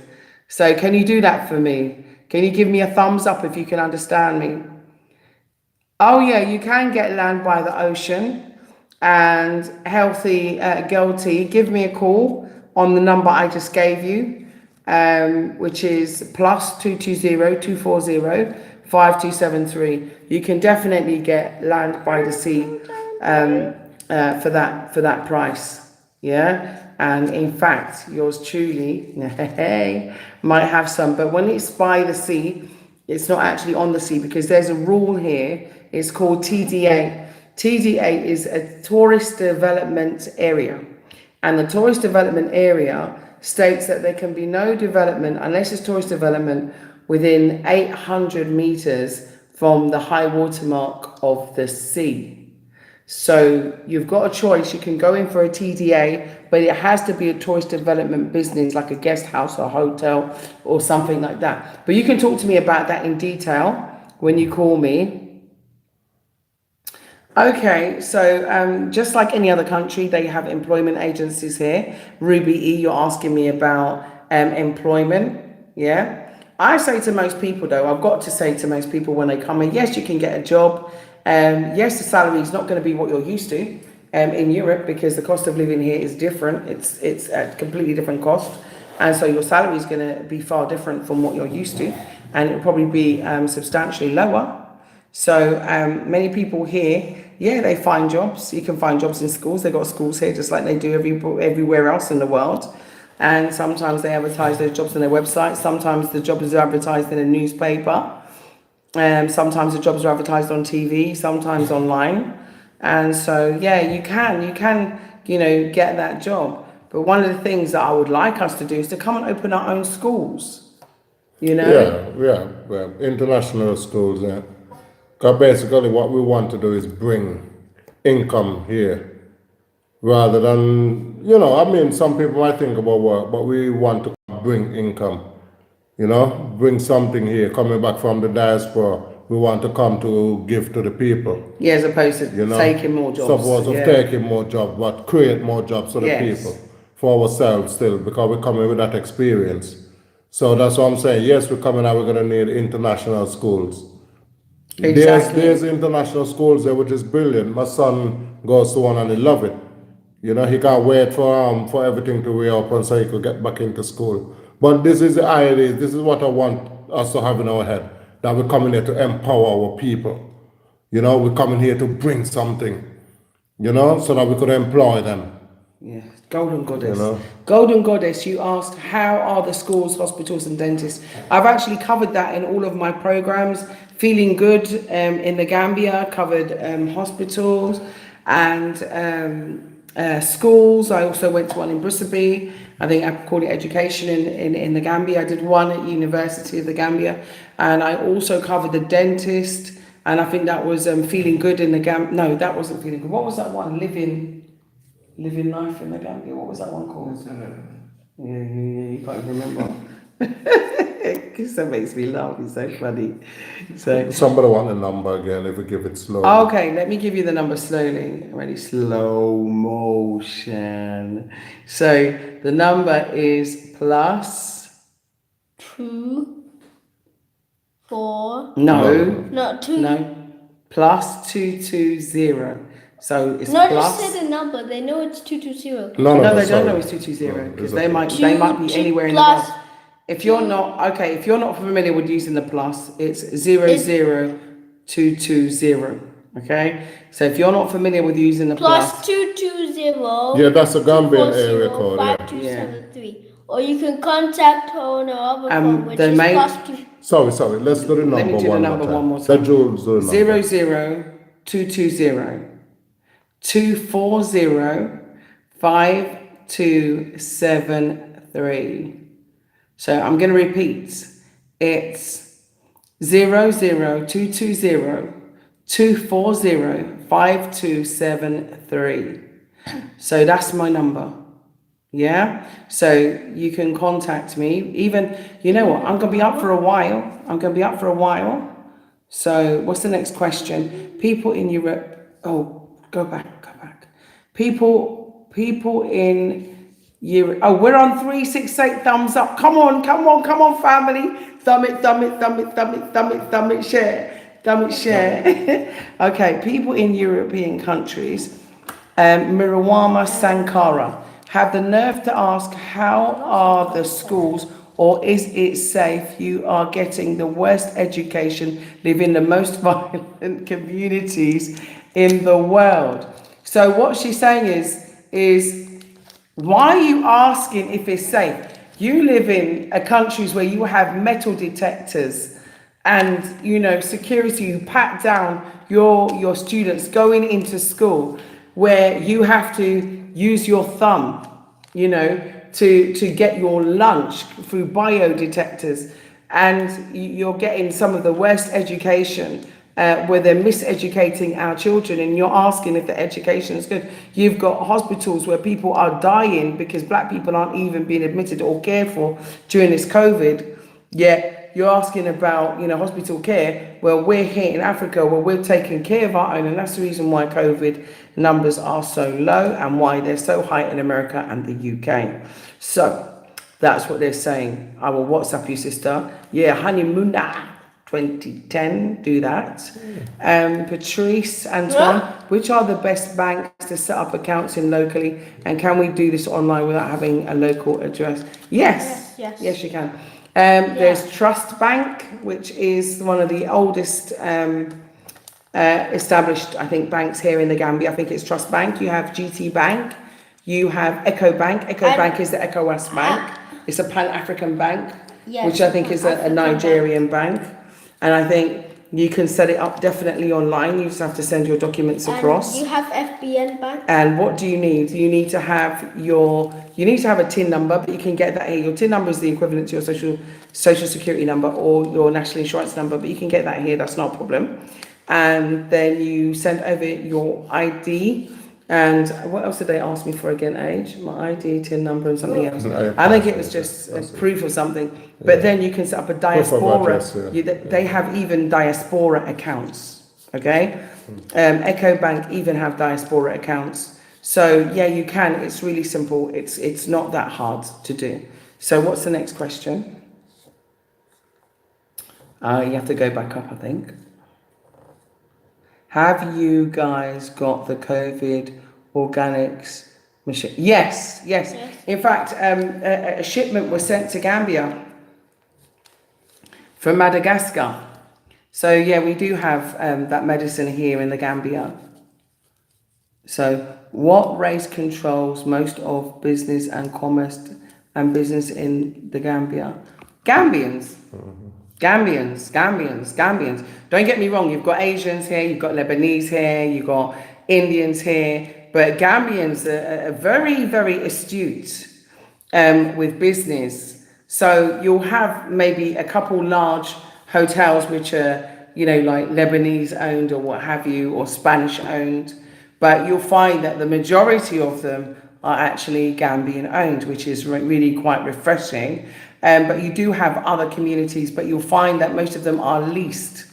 So can you do that for me? Can you give me a thumbs up if you can understand me? Oh yeah, you can get land by the ocean. And healthy girl T, give me a call on the number I just gave you, which is +220 240 5273. You can definitely get land by the sea for that price, yeah. And in fact, yours truly might have some, but when it's by the sea, it's not actually on the sea, because there's a rule here. It's called TDA. TDA is a tourist development area, and the tourist development area states that there can be no development unless it's tourist development within 800 meters from the high water mark of the sea. So you've got a choice. You can go in for a TDA, but it has to be a tourist development business, like a guest house or hotel or something like that. But you can talk to me about that in detail when you call me. Okay, so just like any other country, they have employment agencies here. Ruby E, you're asking me about employment, yeah? I say to most people, though, I've got to say to most people when they come in, yes, you can get a job. Yes, the salary is not going to be what you're used to in Europe, because the cost of living here is different. It's a completely different cost. And so your salary is going to be far different from what you're used to. And it'll probably be substantially lower. So many people here, yeah, they find jobs. You can find jobs in schools. They've got schools here just like they do everywhere else in the world. And sometimes they advertise those jobs on their website. Sometimes the job is advertised in a newspaper. Sometimes the jobs are advertised on TV, sometimes online. And so, yeah, you can, get that job. But one of the things that I would like us to do is to come and open our own schools. You know? Well, international schools, yeah. Because basically what we want to do is bring income here. Rather than, I mean, some people might think about work, but we want to bring income, bring something here. Coming back from the diaspora, we want to come to give to the people. Yeah, as opposed to taking more jobs. Suppose of taking more jobs, but create more jobs for the people, for ourselves still, because we're coming with that experience. So that's what I'm saying. Yes, we're coming out, we're going to need international schools. Exactly. There's international schools there, which is brilliant. My son goes to one and he love it. He can't wait for everything to reopen so he could get back into school. But this is the idea, this is what I want us to have in our head, that we're coming here to empower our people. We're coming here to bring something, so that we could employ them. Yeah, Golden Goddess. You know? Golden Goddess, you asked, how are the schools, hospitals and dentists? I've actually covered that in all of my programs. Feeling Good in the Gambia, covered hospitals and schools. I also went to one in Brussels. I think I called it education in the Gambia. I did one at University of the Gambia. And I also covered the dentist. And I think that was Feeling Good in the Gambia. No, that wasn't Feeling Good. What was that one? Living Life in the Gambia. What was that one called? Yeah, you can't remember. Because that makes me laugh. It's so funny. So somebody want the number again if we give it slowly. Okay, let me give you the number slowly. Ready? Slow motion. So the number is plus 2, 4. No. Not 2. No. Plus 220. So it's No, plus. just say the number. They know it's 220. No, they sorry. don't know it's 220 because they okay. might be Two anywhere in the plus world. If you're not familiar with using the plus, it's 00220. Okay, so if you're not familiar with using the plus plus 220. Yeah, that's a Gambian area code. 5273. Or you can contact her on her other phone, which is plus 2. Sorry. Let's do the number Let me do the number one more time. Let Jules do the number. 00220 240 5273. So I'm going to repeat. It's 00220 240 5273. So that's my number. Yeah. So you can contact me. Even, you know what? I'm going to be up for a while. So what's the next question? People in Europe. Oh, go back. People in Europe. Oh, we're on 368 thumbs up. Come on, family. Thumb it, share. Okay, people in European countries, Mirawama Sankara, have the nerve to ask, how are the schools, or is it safe? You are getting the worst education, live in the most violent communities in the world. So what she's saying is why are you asking if it's safe? You live in countries where you have metal detectors and, security who pat down your students going into school, where you have to use your thumb, to get your lunch through biodetectors, and you're getting some of the worst education where they're miseducating our children, and you're asking if the education is good. You've got hospitals where people are dying because black people aren't even being admitted or cared for during this COVID, yet you're asking about, hospital care. Well, we're here in Africa where we're taking care of our own, and that's the reason why COVID numbers are so low and why they're so high in America and the UK. So that's what they're saying. I will WhatsApp you, sister. Yeah, Honeymoona 2010, do that. Patrice Antoine, which are the best banks to set up accounts in locally, and can we do this online without having a local address? Yes, you can. There's Trust Bank, which is one of the oldest established, I think, banks here in the Gambia. I think it's Trust Bank. You have GT Bank. You have Eco Bank. Bank is the ECOWAS Bank. It's a Pan-African bank, which I think is a Nigerian bank. And I think You can set it up definitely online. You just have to send your documents across. And you have FBN bank? And what do you need? You need to have a TIN number, but you can get that here. Your TIN number is the equivalent to your social security number or your national insurance number, but you can get that here. That's not a problem. And then you send over your ID. And what else did they ask me for again? Age, my ID, TIN number, and something else. I think it was just a proof of something. But then you can set up a diaspora. They have even diaspora accounts. Okay, Echo Bank even have diaspora accounts. So yeah, you can. It's really simple. It's not that hard to do. So what's the next question? You have to go back up, I think. Have you guys got the COVID organics machine? Yes. In fact, a shipment was sent to Gambia from Madagascar. So yeah, we do have that medicine here in the Gambia. So what race controls most of business and commerce and business in the Gambia? Gambians. Gambians. Don't get me wrong, you've got Asians here, you've got Lebanese here, you've got Indians here, but Gambians are very, very astute with business. So you'll have maybe a couple large hotels which are, like Lebanese owned or what have you, or Spanish owned, but you'll find that the majority of them are actually Gambian owned, which is really quite refreshing. But you do have other communities, but you'll find that most of them are leased.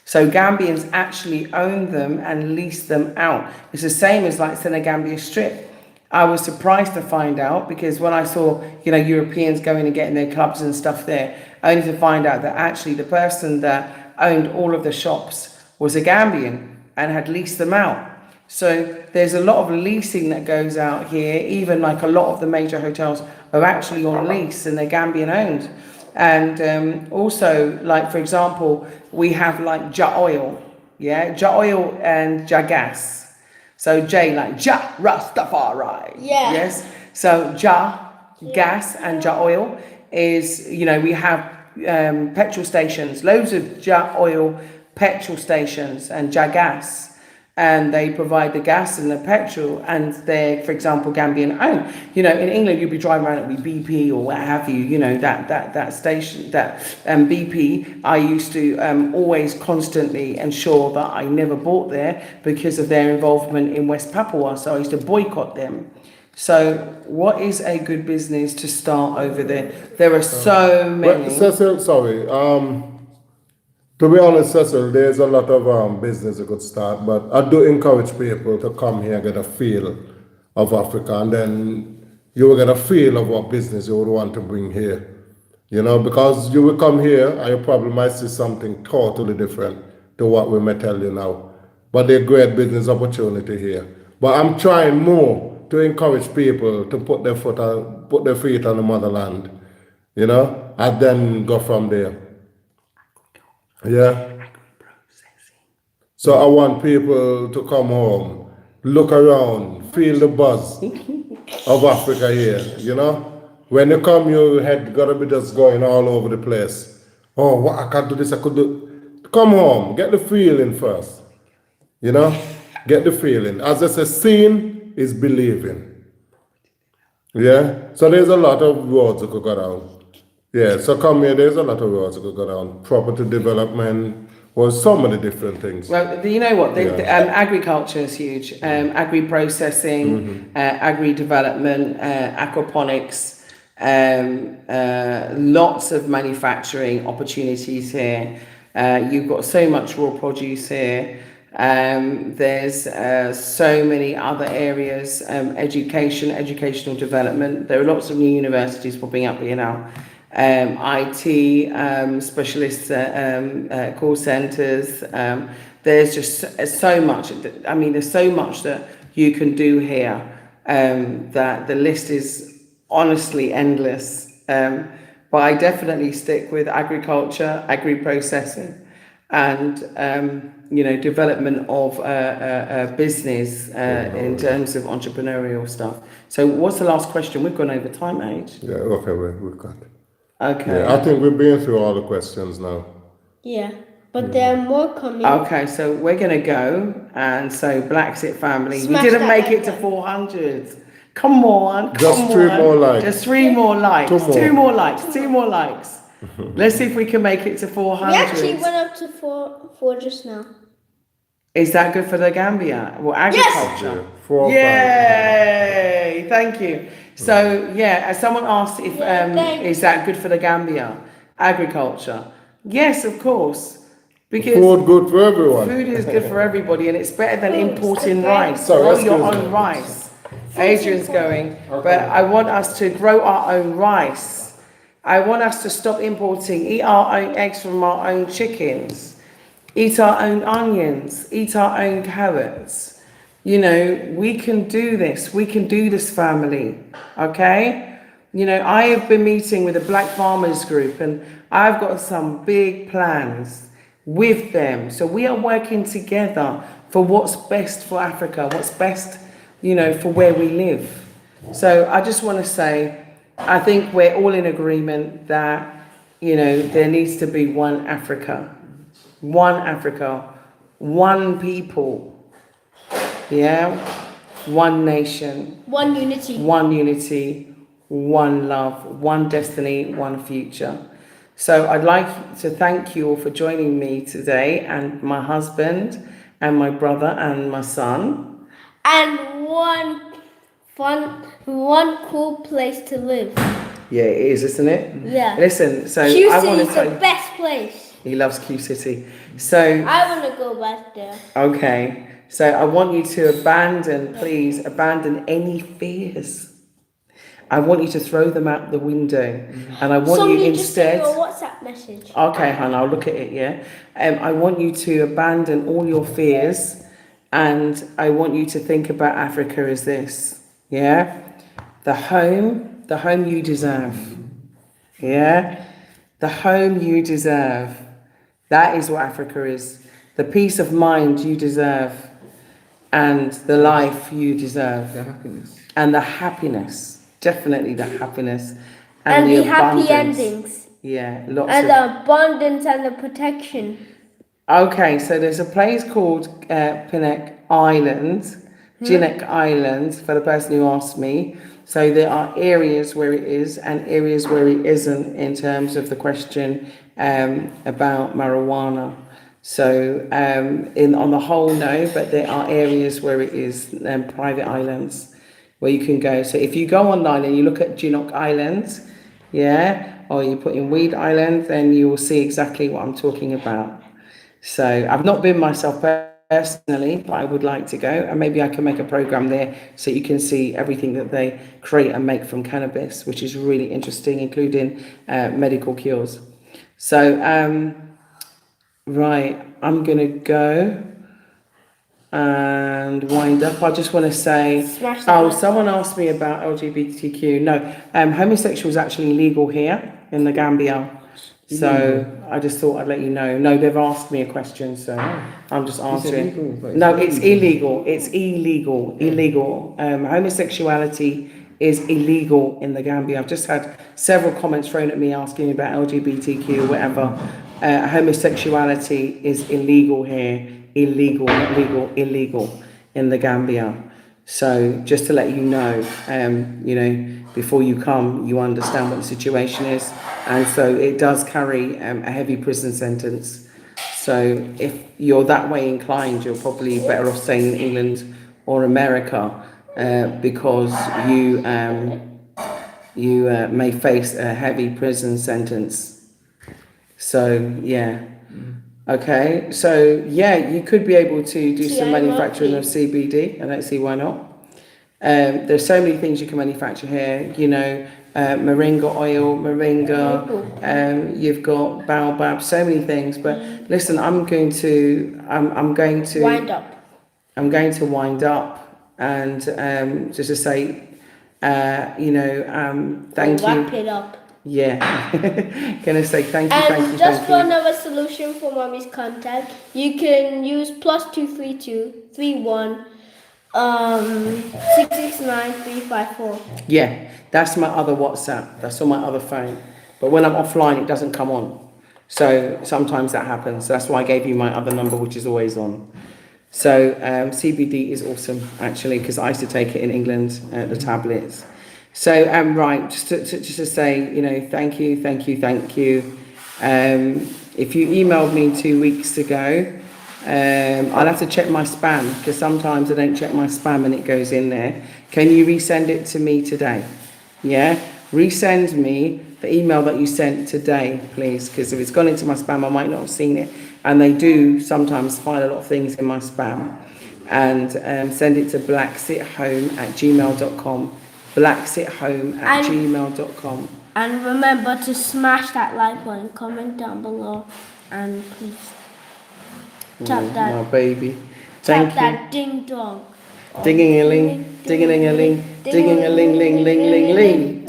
So Gambians actually own them and lease them out. It's the same as like Senegambia Strip. I was surprised to find out, because when I saw, Europeans going and getting their clubs and stuff there, only to find out that actually the person that owned all of the shops was a Gambian and had leased them out. So there's a lot of leasing that goes out here. Even like a lot of the major hotels are actually on lease and they're Gambian owned. And also, like, for example, we have like Ja Oil, Ja Oil and Ja Gas. So J like Ja Rastafari. Yeah. Yes. So Ja Gas and Ja Oil is, we have petrol stations, loads of Ja Oil petrol stations and Ja Gas. And they provide the gas and the petrol, and they're, for example, Gambian owned. In England, you'll be driving around, it'll be BP or what have you, that station, that BP, I used to always constantly ensure that I never bought there because of their involvement in West Papua, so I used to boycott them. So what is a good business to start over there? There are so many. Cecil, sorry. To be honest, Cecil, there's a lot of business you could start, but I do encourage people to come here and get a feel of Africa, and then you will get a feel of what business you would want to bring here. Because you will come here and you probably might see something totally different to what we may tell you now. But there's great business opportunity here. But I'm trying more to encourage people to put their feet on the motherland, and then go from there. Yeah. So I want people to come home, look around, feel the buzz of Africa here, When you come, your head gotta be just going all over the place. Oh, what, I can't do this, I could do. Come home, get the feeling first. Get the feeling. As I say, seeing is believing. Yeah. So there's a lot of roads you could go down. Yeah, so come here, there's a lot of roads you could go down. Property development, so many different things. Well, you know what? Agriculture is huge. Agri-processing, agri-development, aquaponics, lots of manufacturing opportunities here. You've got so much raw produce here. There's so many other areas, educational development. There are lots of new universities popping up here now. IT specialists, call centers. There's just so much. There's so much that you can do here that the list is honestly endless. But I definitely stick with agriculture, agri-processing, and development of business in terms of entrepreneurial stuff. So what's the last question? We've gone over time, Age. Yeah, okay, we've got. Okay. Yeah, I think we've been through all the questions now. Yeah. But there are more coming. Okay, so we're gonna go, and so Blacksit family, Smash we didn't that make like it to button. 400. Come on, Just come 3 on. more likes. Just 3 more likes. Two more. 2 more likes. 2 more likes. Let's see if we can make it to We 400. actually went up to four just now. Is that good for the Gambia? Well, agriculture. 4 or 5. Yay! Thank you. So yeah, someone asked if Yeah, thanks. is that good for the Gambia? Agriculture. Yes, of course. Because Food good for everyone. food is good for everybody, and it's better than Food's importing the rice. best. Sorry, Grow your excuse me. own rice. Adrian's going, Okay. but I want us to grow our own rice. I want us to stop importing, eat our own eggs from our own chickens, eat our own onions, eat our own carrots. You know, we can do this. We can do this, family. Okay? You know, I have been meeting with the Black Farmers Group, and I've got some big plans with them. So we are working together for what's best for Africa, what's best, you know, for where we live. So I just want to say, I think we're all in agreement that, you know, there needs to be one Africa, one people, yeah, one nation, One unity. one unity, one love, one destiny, one future. So I'd like to thank you all for joining me today, and my husband and my brother and my son. And one cool place to live. Yeah, it is, isn't it? Yeah. Listen, so Q I want City to is tell the you, best place. he loves Q City. So, I want to go back there. okay. So I want you to please abandon any fears. I want you to throw them out the window. And I want Somebody you just sent instead. you a WhatsApp message. Okay, hon, I'll look at it, yeah. I want you to abandon all your fears, and I want you to think about Africa as this, yeah? The home you deserve, yeah? The home you deserve. That is what Africa is. The peace of mind you deserve, and the life you deserve, The happiness. and the happiness, definitely the happiness, And the happy abundance. endings. Yeah, lots And of. the abundance and the protection. Okay, so there's a place called Pinnock Island, Ginnock Island, for the person who asked me. So there are areas where it is and areas where it isn't in terms of the question about marijuana. So on the whole, no, but there are areas where it is private islands where you can go. So if you go online and you look at Ginnock Island, yeah, or you put in Weed Island, then you will see exactly what I'm talking about. So I've not been myself personally, but I would like to go, and maybe I can make a program there so you can see everything that they create and make from cannabis, which is really interesting, including medical cures. So, right, I'm gonna go and wind up. I just want to say, Smash that oh, like someone asked me about LGBTQ. No, homosexual is actually illegal here in the Gambia. So I just thought I'd let you know. No, they've asked me a question, so I'm just answering. legal, but it's No, it's illegal. It's illegal. Illegal. Homosexuality is illegal in the Gambia. I've just had several comments thrown at me asking me about LGBTQ or whatever. Homosexuality is illegal here. Illegal in the Gambia. So just to let you know, before you come, you understand what the situation is. And so it does carry a heavy prison sentence. So if you're that way inclined, you're probably better off staying in England or America because you may face a heavy prison sentence. So, yeah. Okay, so yeah, you could be able to do some manufacturing of CBD. I don't see why not. There's so many things you can manufacture here, moringa oil, you've got baobab, so many things. But listen, I'm going to wind up. I'm going to wind up and just to say, thank you. Wrap it up. Yeah, gonna say thank you, And thank you, just thank for you. another solution for mommy's contact, you can use +232 31 669 354. Yeah, that's my other WhatsApp. That's on my other phone. But when I'm offline, it doesn't come on. So sometimes that happens. So that's why I gave you my other number, which is always on. So CBD is awesome, actually, because I used to take it in England, the tablets. So right, just to say, you know, thank you. If you emailed me 2 weeks ago, I'll have to check my spam, because sometimes I don't check my spam and it goes in there. Can you resend it to me today? Yeah, resend me the email that you sent today, please, because if it's gone into my spam, I might not have seen it. And they do sometimes find a lot of things in my spam. And send it to blacksithome@gmail.com. blacksithome@gmail.com. And remember to smash that like button, comment down below, and please tap that. My baby. Tap Thank you. that ding dong. Ding-a-ling, ding-a-ling-a-ling, ding-a-ling-ling-ling-ling-ling.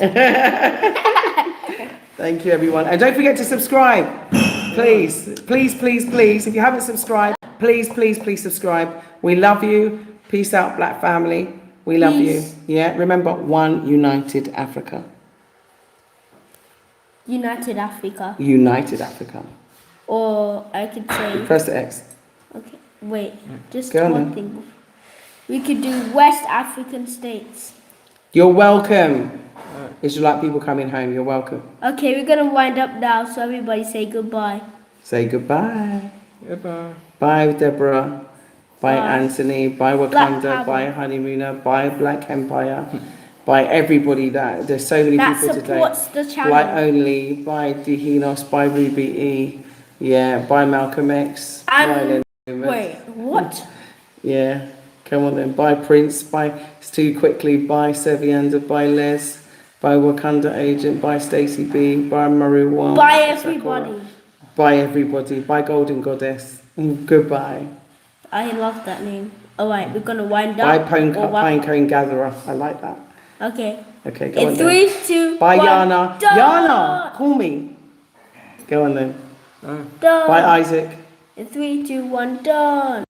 Thank you, everyone. And don't forget to subscribe. Please. If you haven't subscribed, please subscribe. We love you. Peace out, Black family. We love Peace. you. Yeah, remember, one united Africa. United Africa. United Africa. Or I could say. Press the X. Okay, wait. Just Go on one then. thing. We could do West African states. You're welcome. Israelite people coming home, you're welcome. Okay, we're gonna wind up now, so everybody say goodbye. Say goodbye. Goodbye. Bye, Deborah. Bye, Bye. Anthony. Bye, Black Wakanda. Power. Bye, Honeymooner. Bye, Black Empire. Bye, everybody. There's so many That people today. supports the channel. Bye, Only. Bye, Dihinos. Bye, Ruby E. Yeah. Bye, Malcolm X. And Bye, Len. wait, what? Yeah. Come on then. Bye, Prince. Bye, Stu Quickly. Bye, Sevianda. Bye, Les. Bye, Wakanda Agent. Bye, Stacey B. Bye, Maru One. Bye, everybody. Bye, everybody. Bye, Golden Goddess. Goodbye. I love that name. Alright, we're gonna wind Bye, up. Pinecone Gatherer. I like that. Okay. Okay, go In on 3, then. 2, Bye, 1. Yana. Done. Yana, call me. Go on then. Done. Bye, Isaac. In 3, 2, 1, done.